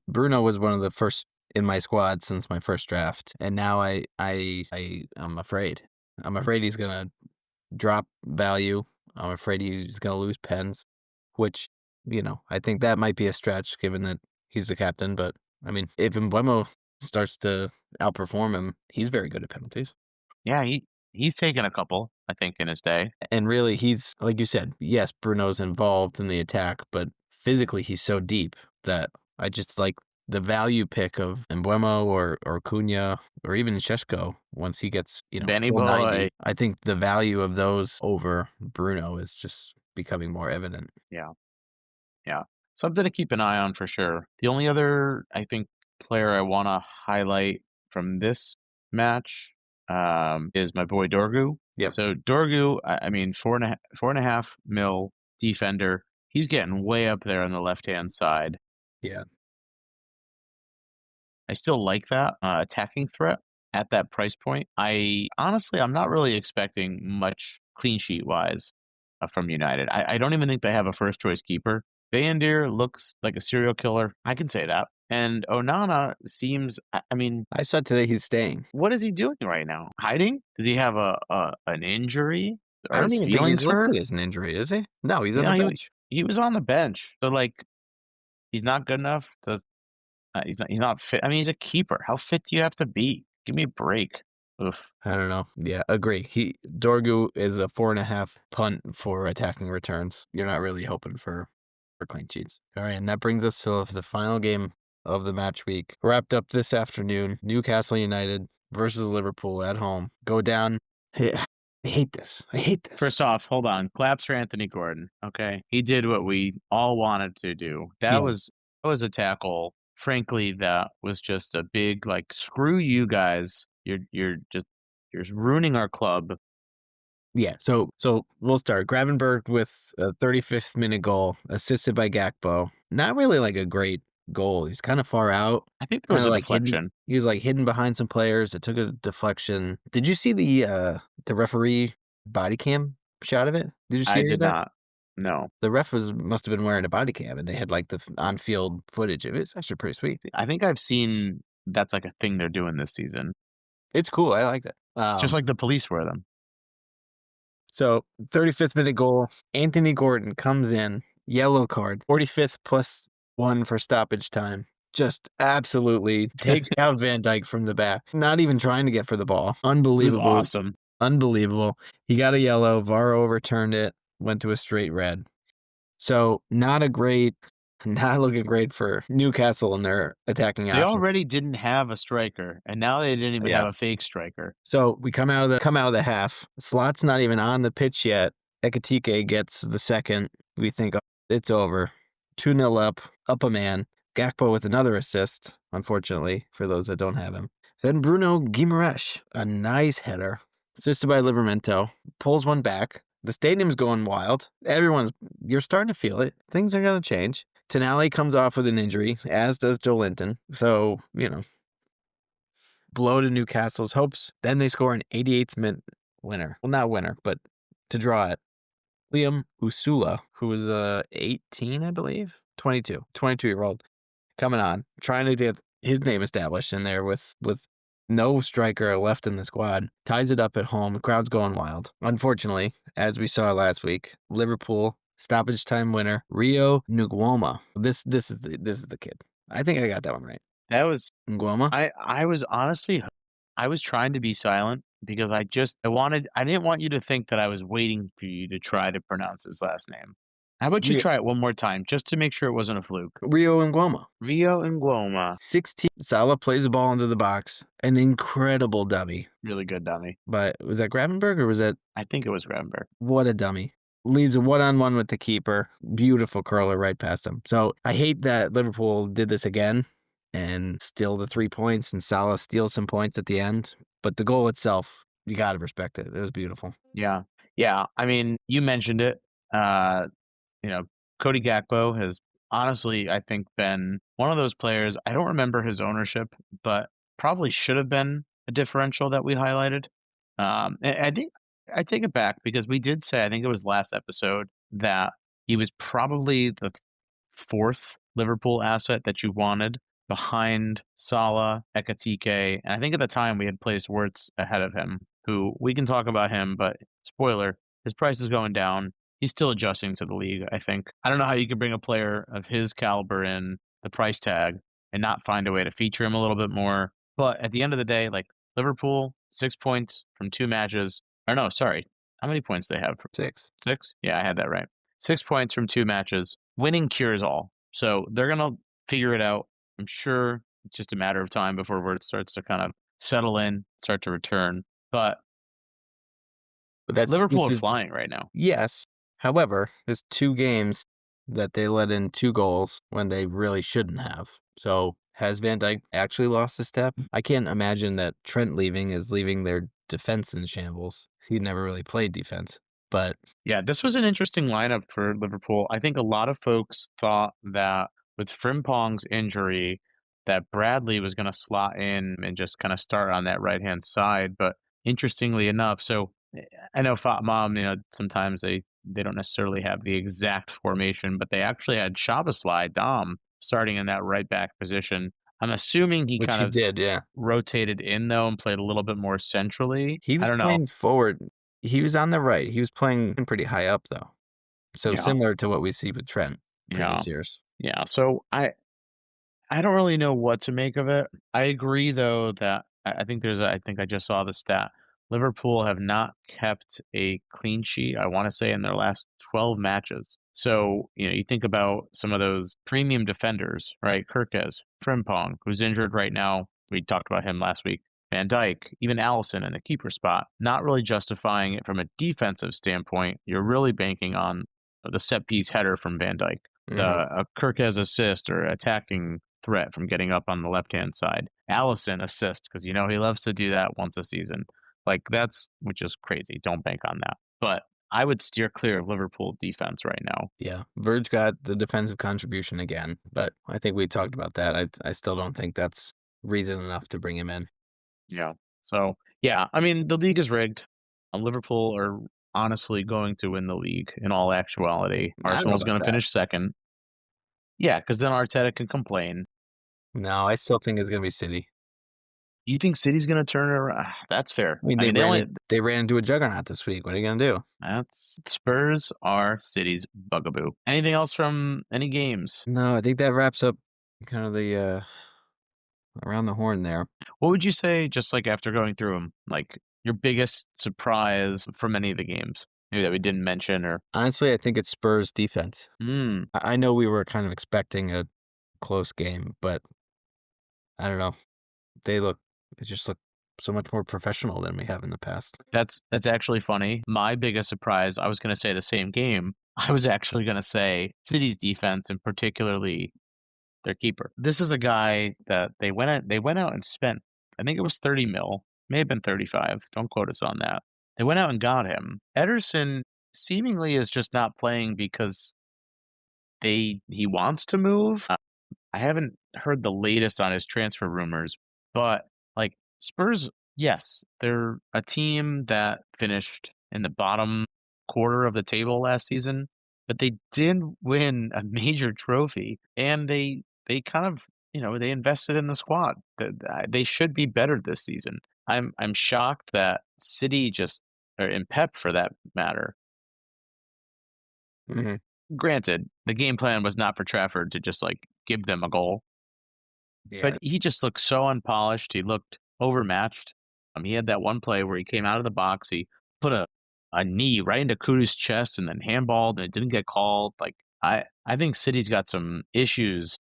Bruno was one of the first in my squad since my first draft, and now I'm afraid. I'm afraid he's gonna drop value. I'm afraid he's gonna lose pens, which I think that might be a stretch given that he's the captain. But I mean, if Mbeumo starts to outperform him, he's very good at penalties. Yeah, he's taken a couple, I think, in his day. And really, he's like you said. Yes, Bruno's involved in the attack, but physically, he's so deep that I just like the value pick of Mbeumo or Cunha or even Šeško once he gets Benny full 90. boy. I think the value of those over Bruno is just becoming more evident. Yeah. Yeah. Something to keep an eye on for sure. The only other, I think, player I want to highlight from this match is my boy Dorgu. Yep. So Dorgu, I mean, 4.5 mil defender. He's getting way up there on the left-hand side. Yeah. I still like that attacking threat at that price point. I'm not really expecting much clean sheet wise from United. I don't even think they have a first choice keeper. Bayendier looks like a serial killer. I can say that. And Onana seems, I mean, I saw today he's staying. what is he doing right now? Hiding? Does he have an injury? I Or don't his even think feelings he's hurt? listed as an injury, is he? No, he's on Yeah, the bench. he was on the bench. So like, he's not good enough to. He's not fit. I mean, he's a keeper. How fit do you have to be? Give me a break. Oof. I don't know. Yeah, agree. Dorgu is a 4.5 punt for attacking returns. You're not really hoping for clean sheets. All right, and that brings us to the final game of the match week. Wrapped up this afternoon. Newcastle United versus Liverpool at home. Go down. I hate this. First off, hold on. Claps for Anthony Gordon. Okay, he did what we all wanted to do. That was a tackle. Frankly, that was just a big like screw you guys. You're ruining our club. Yeah, so we'll start. Gravenberg with a 35th minute goal, assisted by Gakpo. Not really like a great goal. He's kind of far out. I think there was a Kinda deflection. He was like hidden behind some players. It took a deflection. Did you see the referee body cam shot of it? Did you see I any of did that? not. No. The ref must have been wearing a body cam, and they had like the on-field footage of it. It's actually pretty sweet. I think I've seen that's like a thing they're doing this season. It's cool. I like that. Just like the police wear them. So 35th minute goal. Anthony Gordon comes in, yellow card, 45th plus 1 for stoppage time. Just absolutely takes out Van Dijk from the back. Not even trying to get for the ball. Unbelievable. It was awesome. Unbelievable. He got a yellow. VAR overturned it. Went to a straight red. So not looking great for Newcastle in their attacking They options. already didn't have a striker, and now they didn't even have a fake striker. So we come out of the half. Slot's not even on the pitch yet. Ekitike gets the second. We think it's over. 2-0 up a man. Gakpo with another assist, unfortunately, for those that don't have him. Then Bruno Guimaraes, a nice header, assisted by Livramento, pulls one back. The stadium's going wild. You're starting to feel it. Things are going to change. Tonali comes off with an injury, as does Joelinton. So, blow to Newcastle's hopes. Then they score an 88th minute winner. Well, not winner, but to draw it. Liam Usula, who was 18, I believe. 22-year-old, coming on, trying to get his name established in there with no striker left in the squad. Ties it up at home. The crowd's going wild. Unfortunately, as we saw last week, Liverpool stoppage time winner Rio Nguoma. This is the kid. I think I got that one right. That was Nguoma. I was honestly, I was trying to be silent because I didn't want you to think that I was waiting for you to try to pronounce his last name. How about you try it one more time just to make sure it wasn't a fluke? Rio Nguoma. Rio Nguoma. 16. Salah plays the ball into the box. An incredible dummy. Really good dummy. But was that Gravenberg or was that? I think it was Gravenberg. What a dummy. leaves a one-on-one with the keeper. Beautiful curler right past him. So I hate that Liverpool did this again and steal the 3 points, and Salah steals some points at the end. But the goal itself, you got to respect it. It was beautiful. Yeah. Yeah. I mean, you mentioned it. Uh, you know, Cody Gakpo has honestly, I think, been one of those players. I don't remember his ownership, but probably should have been a differential that we highlighted. And I think I take it back because we did say, I think it was last episode, that he was probably the fourth Liverpool asset that you wanted behind Salah, Ekatike, and I think at the time we had placed Wirtz ahead of him, who we can talk about him, but spoiler, his price is going down. He's still adjusting to the league, I think. I don't know how you could bring a player of his caliber in the price tag and not find a way to feature him a little bit more. But at the end of the day, like Liverpool, 6 points from 2 matches. Or no, sorry. How many points they have? 6. 6? Yeah, I had that right. 6 points from 2 matches. Winning cures all. So they're going to figure it out. I'm sure it's just a matter of time before it starts to kind of settle in, start to return. But But Liverpool this are is flying right now. yes. However, there's 2 games that they let in 2 goals when they really shouldn't have. So has Van Dijk actually lost a step? I can't imagine that Trent leaving is leaving their defense in shambles. He never really played defense. But Yeah, this was an interesting lineup for Liverpool. I think a lot of folks thought that with Frimpong's injury, that Bradley was going to slot in and just kind of start on that right-hand side. But interestingly enough, so I know Mom, sometimes they don't necessarily have the exact formation, but they actually had Shabazz Dom starting in that right back position. I'm assuming he which kind he of did, yeah. rotated in though and played a little bit more centrally. He I was don't know. playing forward. He was on the right. He was playing pretty high up, though. So Yeah, similar to what we see with Trent yeah, previous years. yeah. So I don't really know what to make of it. I agree, though, that I think I think I just saw the stat. Liverpool have not kept a clean sheet, I want to say, in their last 12 matches. So, you think about some of those premium defenders, right? Kirkes, Frimpong, who's injured right now. We talked about him last week. Van Dijk, even Allison in the keeper spot. Not really justifying it from a defensive standpoint. You're really banking on the set piece header from Van Dijk, Mhm. a Kirkes assist or attacking threat from getting up on the left-hand side. Allison assist, because he loves to do that once a season. Which is crazy. Don't bank on that. But I would steer clear of Liverpool defense right now. Yeah. Verge got the defensive contribution again, but I think we talked about that. I still don't think that's reason enough to bring him in. Yeah. So, yeah, I mean, the league is rigged. Liverpool are honestly going to win the league in all actuality. I don't know Arsenal's about going to that. finish second. Yeah, because then Arteta can complain. No, I still think it's going to be City. You think City's going to turn it around? That's fair. I mean, I mean, they ran into a juggernaut this week. What are you going to do? that's Spurs are City's bugaboo. Anything else from any games? No, I think that wraps up kind of the around the horn there. What would you say, just like after going through them, like your biggest surprise from any of the games? Maybe that we didn't mention or. Honestly, I think it's Spurs defense. Hmm. I know we were kind of expecting a close game, but I don't know. They just look so much more professional than we have in the past. That's actually funny. My biggest surprise, I was going to say the same game. I was actually going to say City's defense and particularly their keeper. This is a guy that they went out and spent, I think it was 30 mil, may have been 35. Don't quote us on that. They went out and got him. Ederson seemingly is just not playing because he wants to move. I haven't heard the latest on his transfer rumors, but like Spurs, yes, they're a team that finished in the bottom quarter of the table last season, but they did win a major trophy, and they kind of they invested in the squad. They should be better this season. I'm shocked that City just or in Pep for that matter. Mhm. Granted, the game plan was not for Trafford to just like give them a goal. Yeah. But he just looked so unpolished. He looked overmatched. He had that one play where he came out of the box. He put a knee right into Kudu's chest and then handballed, and it didn't get called. Like I think City's got some issues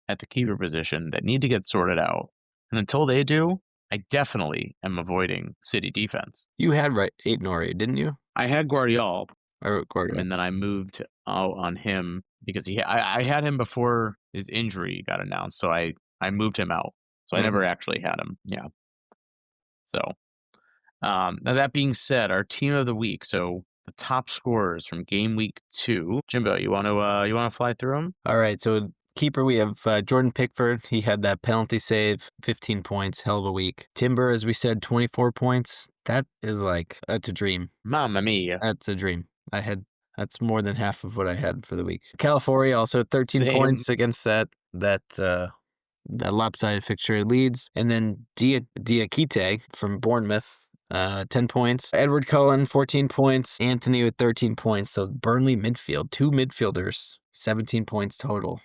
at the keeper position that need to get sorted out. And until they do, I definitely am avoiding City defense. You had right 8 Nori, didn't you? I had Guardiola. or Gordo. and then I moved out on him because I had him before his injury got announced, so I moved him out. So I Mhm. never actually had him. Yeah. So now that being said, our team of the week. So the top scorers from Gameweek 2. Jimbo, you want to fly through them? All right, so keeper, we have Jordan Pickford. He had that penalty save, 15 points, hell of a week. Timber, as we said, 24 points. That's a dream. Mamma mia. That's a dream. That's more than half of what I had for the week. California also 13 Same. points against that lopsided fixture at Leeds. And then Diakite from Bournemouth, 10 points. Edward Cullen, 14 points. Anthony with 13 points. So Burnley midfield, 2 midfielders, 17 points total.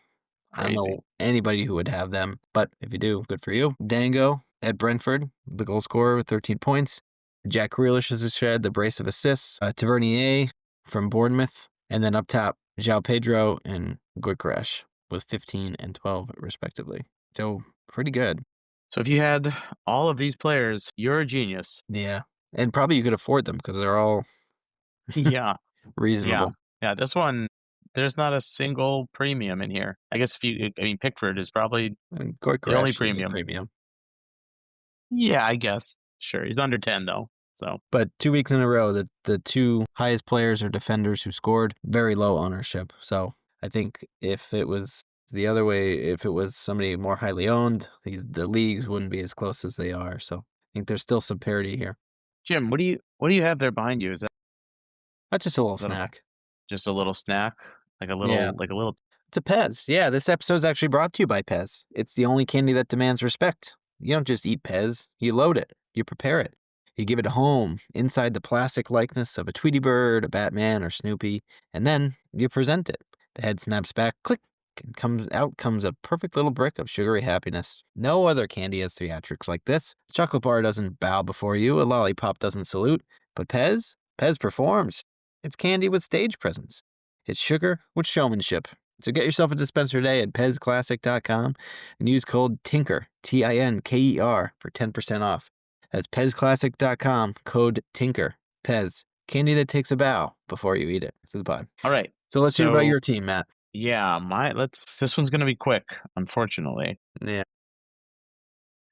I don't Crazy. know anybody who would have them, but if you do, good for you. Dango at Brentford, the goal scorer with 13 points. Jack Grealish, as we said, the brace of assists. Tavernier from Bournemouth. And then up top, João Pedro and Gyökeres with 15 and 12, respectively. So pretty good. So if you had all of these players, you're a genius. Yeah. And probably you could afford them because they're all Yeah. reasonable. Yeah. This one, there's not a single premium in here. I guess Pickford is probably And the only Gyökeres is a premium. premium. Yeah, I guess. Sure. He's under 10 though. So But 2 weeks in a row, the two highest players are defenders who scored very low ownership. So I think if it was the other way, if it was somebody more highly owned, the leagues wouldn't be as close as they are. So I think there's still some parity here. Jim, what do you have there behind you? Is that That's just a little little, snack. just a little snack? Yeah. Like a little It's a Pez. Yeah, this episode's actually brought to you by Pez. It's the only candy that demands respect. You don't just eat Pez, you load it, you prepare it. You give it a home inside the plastic likeness of a Tweety Bird, a Batman, or Snoopy, and then you present it. The head snaps back, click, and comes a perfect little brick of sugary happiness. No other candy has theatrics like this. A chocolate bar doesn't bow before you, a lollipop doesn't salute, but Pez performs. It's candy with stage presence. It's sugar with showmanship. So get yourself a dispenser today at PezClassic.com and use code TINKER, TINKER, for 10% off. That's PezClassic.com, code TINKER. Pez, candy that takes a bow before you eat it. This is the pod. All right. So let's hear about So your team, Matt. yeah, this one's gonna be quick, unfortunately. Yeah.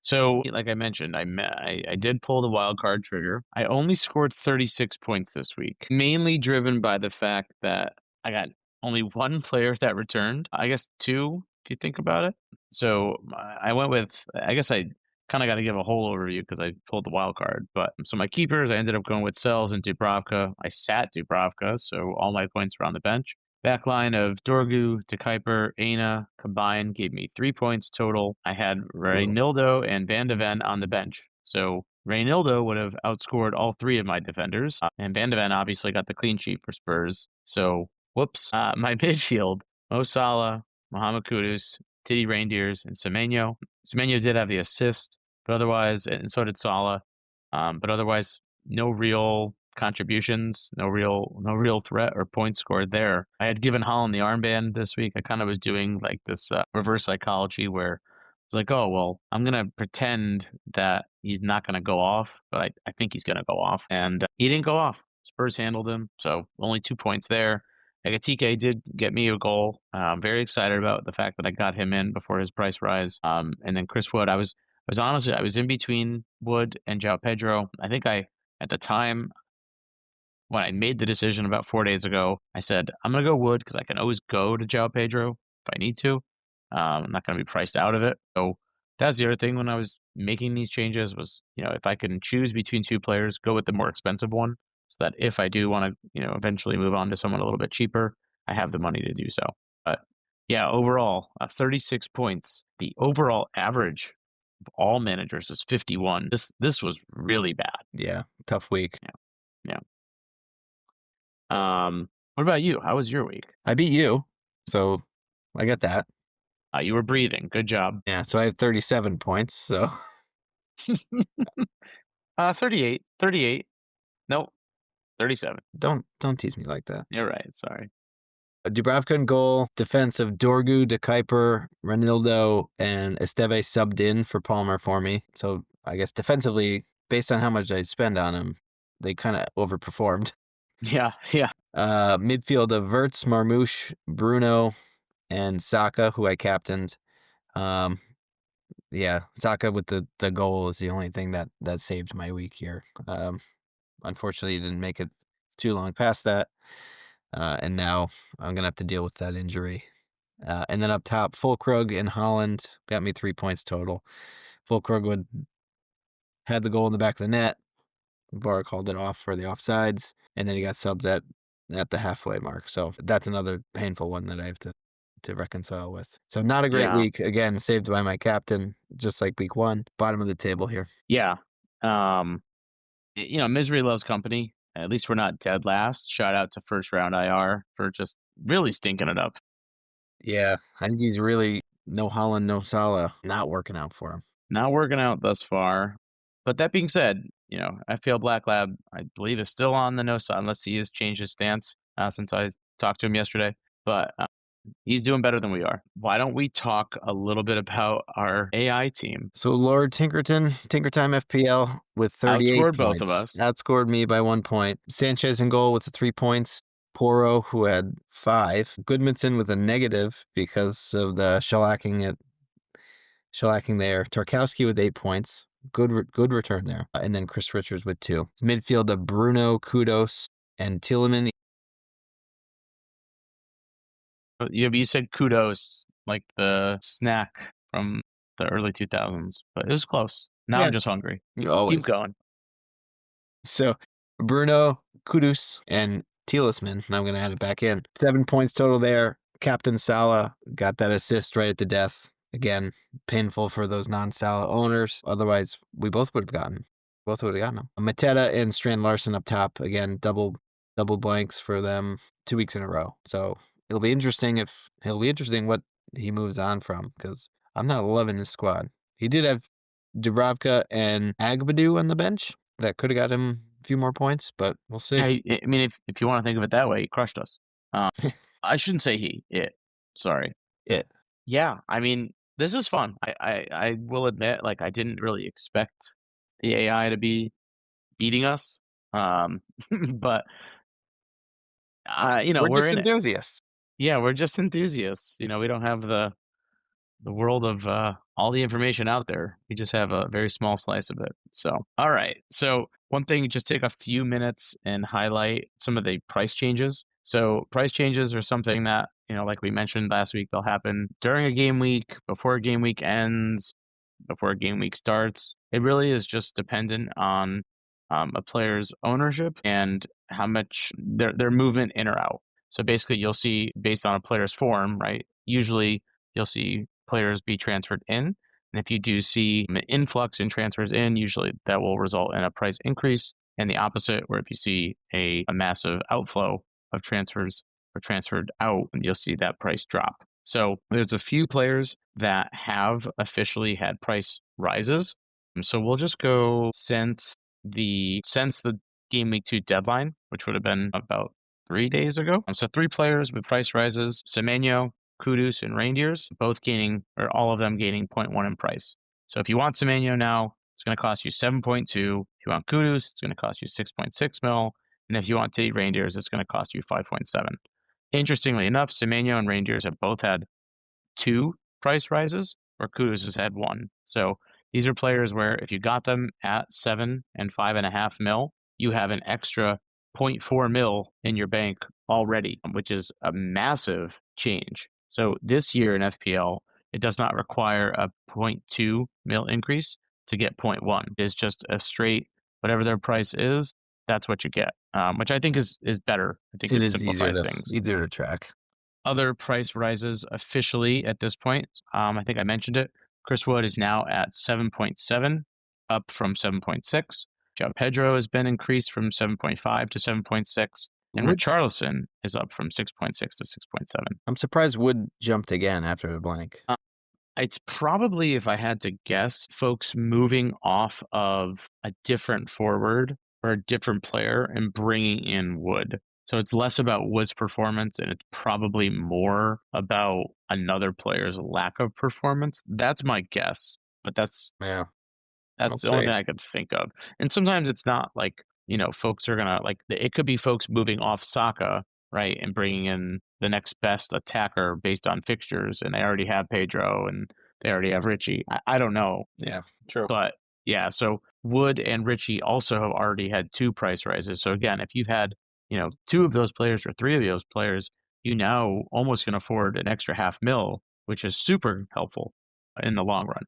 So, like I mentioned, I did pull the wild card trigger. I only scored 36 points this week, mainly driven by the fact that I got only one player that returned. I guess two, if you think about it. So I went with, I guess I kind of got to give a whole overview because I pulled the wild card. But so my keepers, I ended up going with Sells and Dubravka. I sat Dubravka, so all my points were on the bench. Backline of Dorgu, De Kuiper, Aina combined gave me 3 points total. I had Reynildo and Van de Ven on the bench. So Reynildo would have outscored all three of my defenders. And Van de Ven obviously got the clean sheet for Spurs. So, whoops. My midfield, Mo Salah, Mohamed Kudus, Titty Reindeers, and Semenyo. Semenyo did have the assist, but otherwise, and so did Salah. But otherwise, no real contributions, no real threat or points scored there. I had given Holland the armband this week. I kind of was doing like this reverse psychology where I was like, oh, well, I'm going to pretend that he's not going to go off, but I think he's going to go off. And he didn't go off. Spurs handled him. So only 2 points there. Ekatike did get me a goal. I'm very excited about the fact that I got him in before his price rise. And then Chris Wood, I was in between Wood and João Pedro. I think at the time, when I made the decision about 4 days ago, I said, I'm going to go Wood because I can always go to João Pedro if I need to. I'm not going to be priced out of it. So that's the other thing when I was making these changes was, if I can choose between two players, go with the more expensive one so that if I do want to, eventually move on to someone a little bit cheaper, I have the money to do so. But yeah, overall, 36 points. The overall average of all managers was 51. This was really bad. Yeah. Tough week. Yeah. What about you? How was your week? I beat you, so I got that. You were breathing. Good job. Yeah. So I have 37 points. So 38. Nope. 37. don't tease me like that. You're right. Sorry. Dubravka in goal, defense of Dorgu, De Kuiper, Renildo, and Esteve subbed in for Palmer for me. So I guess defensively, based on how much I spend on him, they kind of overperformed. Yeah. Midfield of Verts, Marmouche, Bruno, and Saka, who I captained. Um, yeah, Saka with the goal is the only thing that saved my week here. Unfortunately, he didn't make it too long past that, and now I'm gonna have to deal with that injury. And then up top, Fulkrug in Holland got me 3 points total. Fulkrug had the goal in the back of the net. VAR called it off for the offsides, and then he got subbed at the halfway mark. So that's another painful one that I have to reconcile with. So not a great Yeah. week. Again, saved by my captain, just like week one. Bottom of the table here. Yeah. Misery loves company. At least we're not dead last. Shout out to first round IR for just really stinking it up. Yeah, I think he's really no Holland, no Salah, not working out for him. Not working out thus far. But that being said, FPL Black Lab, I believe, is still on the no side, unless he has changed his stance since I talked to him yesterday. But he's doing better than we are. Why don't we talk a little bit about our AI team? So Lord Tinkerton, Tinkertime FPL with 38 Outscored points. both of us. Outscored me by 1 point. Sanchez in goal with 3 points. Poro, who had 5. Goodmanson with a negative because of the shellacking there. Tarkowski with 8 points. Good return there. And then Chris Richards with 2. Midfield of Bruno, Kudos, and Tielemans. You said kudos, like the snack from the early 2000s, but it was close. Now Yeah. I'm just hungry. Always. Keep going. So Bruno, Kudus, and Tielemans, and I'm going to add it back in. 7 points total there. Captain Salah got that assist right at the death. Again, painful for those non-Salah owners. Otherwise, we both would have gotten them. Mateta and Strand Larson up top. Again, double blanks for them 2 weeks in a row. So it'll be interesting what he moves on from, because I'm not loving his squad. He did have Dubravka and Agbadu on the bench. That could have got him a few more points, but we'll see. I mean, if you want to think of it that way, he crushed us. I shouldn't say it. Sorry. Yeah, I mean, this is fun. I will admit, like, I didn't really expect the AI to be beating us. But We're we're just in it. enthusiasts. Yeah, we're just enthusiasts. We don't have the world of all the information out there. We just have a very small slice of it. So, all right. So, one thing, just take a few minutes and highlight some of the price changes. So, price changes are something that, like we mentioned last week, they'll happen during a game week, before a game week ends, before a game week starts. It really is just dependent on a player's ownership and how much their movement in or out. So basically, you'll see based on a player's form, right? Usually, you'll see players be transferred in. And if you do see an influx in transfers in, usually that will result in a price increase. And the opposite, where if you see a massive outflow of transfers or transferred out, you'll see that price drop. So there's a few players that have officially had price rises. So we'll just go since the game week 2 deadline, which would have been about 3 days ago. So 3 players with price rises: Semenyo, Kudus, and Reindeers, both gaining, or all of them gaining 0.1 in price. So if you want Semenyo now, it's going to cost you 7.2. If you want Kudus, it's going to cost you 6.6 mil. And if you want Reindeers, it's going to cost you 5.7. Interestingly enough, Semenyo and Reindeers have both had 2 price rises, where Kudus has had 1. So these are players where if you got them at 7 and 5.5 mil, you have an extra 0.4 mil in your bank already, which is a massive change. So this year in FPL, it does not require a 0.2 mil increase to get 0.1. It's just a straight, whatever their price is, that's what you get, which I think is better. I think it simplifies things. Easier to track. Other price rises officially at this point, I think I mentioned it. Chris Wood is now at 7.7, up from 7.6. João Pedro has been increased from 7.5 to 7.6. And Richarlison is up from 6.6 to 6.7. I'm surprised Wood jumped again after the blank. It's probably, if I had to guess, folks moving off of a different forward or a different player and bringing in Wood. So it's less about Wood's performance, and it's probably more about another player's lack of performance. That's my guess, but that's the only thing I could think of. And sometimes it's not like folks are gonna like it could be folks moving off Saka, right, and bringing in the next best attacker based on fixtures, and they already have Pedro and they already have Richie. I don't know, Yeah, true. but yeah. So Wood and Richie also have already had 2 price rises. So again, if you've had 2 of those players or 3 of those players, you now almost can afford an extra half mil, which is super helpful in the long run.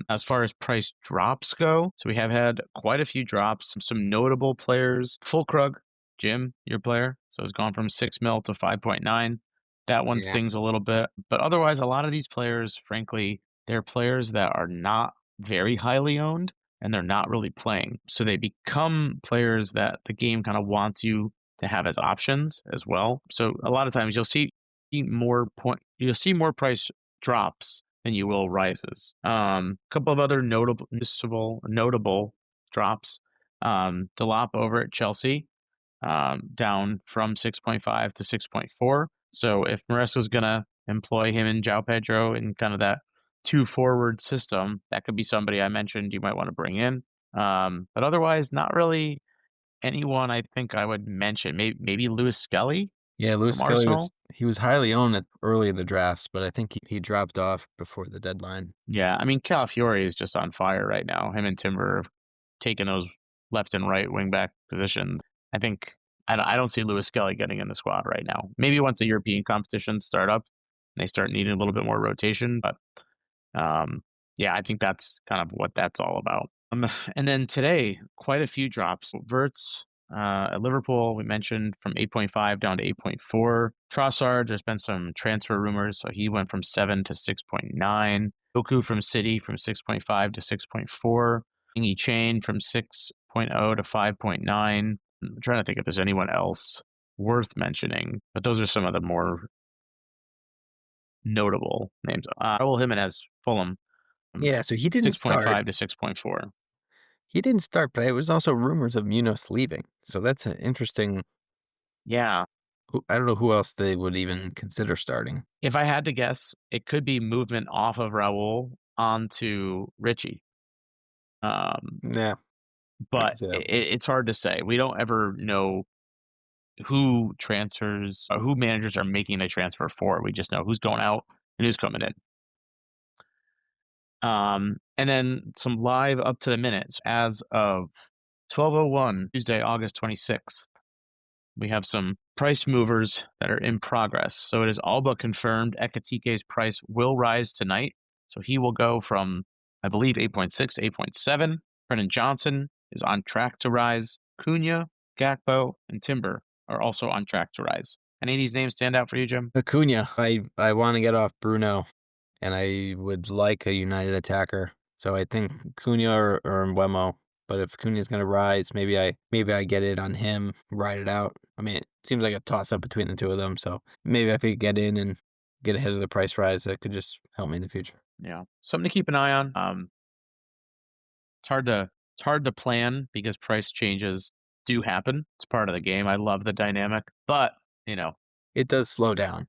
As far as price drops go, so we have had quite a few drops. Some notable players: Fulkrug, Jim, your player, so it's gone from 6 mil to 5.9. That one Yeah. stings a little bit, but otherwise, a lot of these players, frankly, they're players that are not very highly owned and they're not really playing. So they become players that the game kind of wants you to have as options as well. So a lot of times you'll see more price drops than you will rises. A couple of other notable drops. Delop over at Chelsea, down from 6.5 to 6.4. So if Maresca's gonna employ him and João Pedro in kind of that 2 forward system, that could be somebody I mentioned you might want to bring in. But otherwise, not really anyone I think I would mention. Maybe Lewis Skelly Yeah, Lewis from Skelly Arsenal. was highly owned early in the drafts, but I think he dropped off before the deadline. Yeah, I mean Calafiore is just on fire right now. Him and Timber have taken those left and right wing back positions. I think I don't see Lewis Skelly getting in the squad right now. Maybe once the European competitions start up and they start needing a little bit more rotation, but um, yeah, I think that's kind of what that's all about. And then today, quite a few drops. Verts at Liverpool, we mentioned from 8.5 down to 8.4. Trossard, there's been some transfer rumors, so he went from 7 to 6.9. Goku from City from 6.5 to 6.4. Ingy Chain from 6.0 to 5.9. I'm trying to think if there's anyone else worth mentioning, but those are some of the more notable names. Raul Jimenez, Fulham, from Yeah, so he didn't start. 6.5 to 6.4. He didn't start, but it was also rumors of Munoz leaving. So that's an interesting. Yeah. I don't know who else they would even consider starting. If I had to guess, it could be movement off of Raul onto Richie. Yeah, I can But see that. it's hard to say. We don't ever know who transfers or who managers are making the transfer for. We just know who's going out and who's coming in. And then some live up to the minutes as of 12:01 Tuesday, August 26th. We have some price movers that are in progress. So it is all but confirmed Ekatike's price will rise tonight. So he will go from, I believe, 8.6 to 8.7. Brennan Johnson is on track to rise. Cunha, Gakpo, and Timber are also on track to rise. Any of these names stand out for you, Jim? Acuna, I want to get off Bruno, and I would like a United attacker. So I think Cunha or Mbeumo. But if Cunha's going to rise, maybe I get it on him, ride it out. I mean, it seems like a toss up between the two of them. So maybe if I could get in and get ahead of the price rise, that could just help me in the future. Yeah, something to keep an eye on. It's hard to plan because price changes do happen. It's part of the game. I love the dynamic, but you know, It does slow down.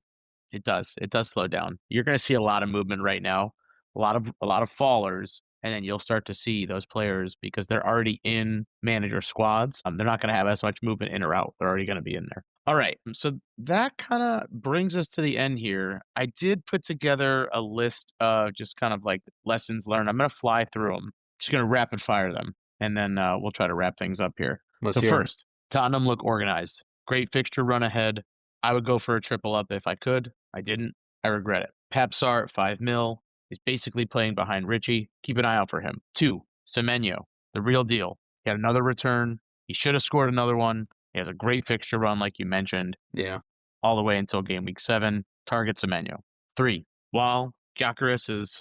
it does. It does slow down. You're going to see a lot of movement right now, a lot of fallers, and then you'll start to see those players because they're already in manager squads. They're not going to have as much movement in or out. They're already going to be in there. All right. So that kind of brings us to the end here. I did put together a list of just kind of like lessons learned. I'm going to fly through them. Just going to rapid fire them, and then we'll try to wrap things up here. Let's So hear 'em. first, Tottenham look organized. Great fixture run ahead. I would go for a triple up if I could. I didn't. I regret it. Papsar at 5 mil is basically playing behind Richie. Keep an eye out for him. 2, Semenyo, the real deal. He had another return. He should have scored another one. He has a great fixture run, like you mentioned, Yeah. all the way until game week 7. Target Semenyo. 3, while Gyökeres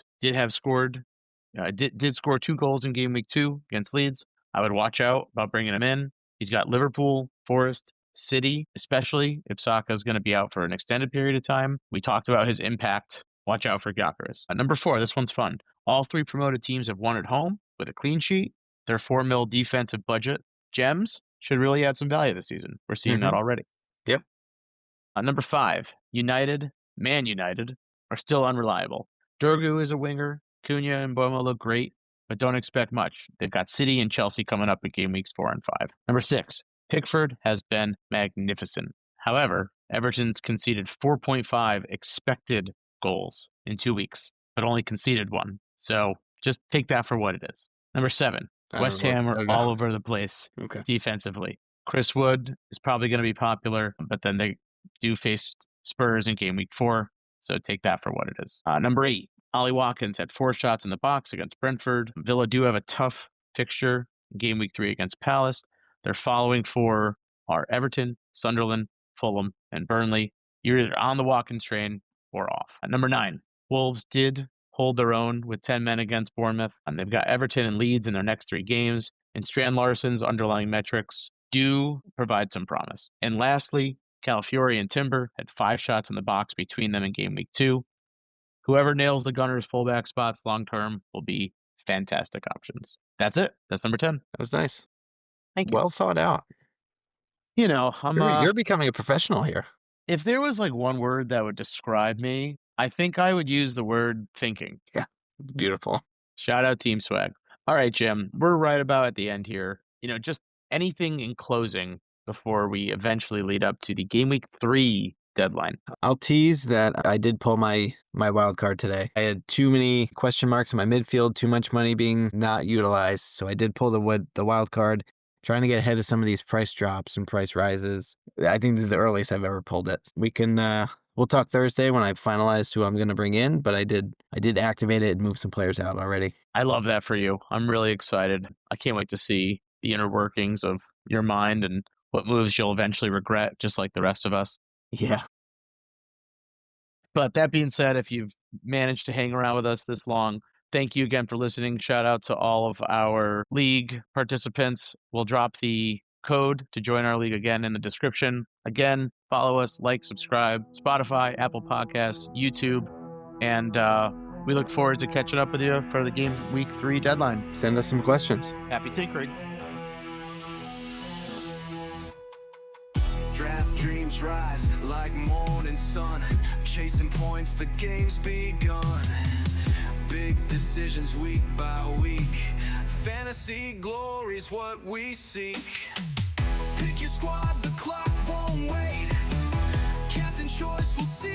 did score 2 goals in game week 2 against Leeds, I would watch out about bringing him in. He's got Liverpool, Forest, City, especially if Saka is going to be out for an extended period of time. We talked about his impact. Watch out for Gyökeres. Number 4, this one's fun. All 3 promoted teams have won at home with a clean sheet. Their 4 mil defensive budget gems should really add some value this season. We're seeing that already. Yep. Number 5, Man United, are still unreliable. Durgu is a winger. Cunha and Mbeumo look great, but don't expect much. They've got City and Chelsea coming up in game weeks 4 and 5. Number 6, Pickford has been magnificent. However, Everton's conceded 4.5 expected goals in 2 weeks, but only conceded 1. So just take that for what it is. Number 7, West Ham are all over the place defensively. Chris Wood is probably going to be popular, but then they do face Spurs in game week 4, so take that for what it is. Number 8, Ollie Watkins had 4 shots in the box against Brentford. Villa do have a tough fixture in game week 3 against Palace. Their following 4 are Everton, Sunderland, Fulham, and Burnley. You're either on the Watkins train or off. At number 9, Wolves did hold their own with 10 men against Bournemouth, and they've got Everton and Leeds in their next 3 games, and Strand Larsen's underlying metrics do provide some promise. And lastly, Calafiori and Timber had 5 shots in the box between them in game week 2. Whoever nails the Gunners' fullback spots long-term will be fantastic options. That's it. That's number 10. That was nice. Thank you. Well thought out. You know, You're becoming a professional here. If there was like one word that would describe me, I think I would use the word thinking. Yeah. Beautiful. Shout out Team Swag. All right, Jim, we're right about at the end here. You know, just anything in closing before we eventually lead up to the game week 3 deadline. I'll tease that I did pull my wild card today. I had too many question marks in my midfield, too much money being not utilized. So I did pull the wild card, trying to get ahead of some of these price drops and price rises. I think this is the earliest I've ever pulled it. We can we'll talk Thursday when I finalized who I'm going to bring in, but I did activate it and move some players out already. I love that for you. I'm really excited. I can't wait to see the inner workings of your mind and what moves you'll eventually regret, just like the rest of us. Yeah. But that being said, if you've managed to hang around with us this long, thank you again for listening. Shout out to all of our league participants. We'll drop the code to join our league again in the description. Again, follow us, like, subscribe, Spotify, Apple Podcasts, YouTube, and we look forward to catching up with you for the game week 3 deadline. Send us some questions. Happy tinkering. Draft dreams rise like morning sun, chasing points, the game's begun. Big decisions week by week, fantasy glory's what we seek. Pick your squad, the clock won't wait, captain choice will see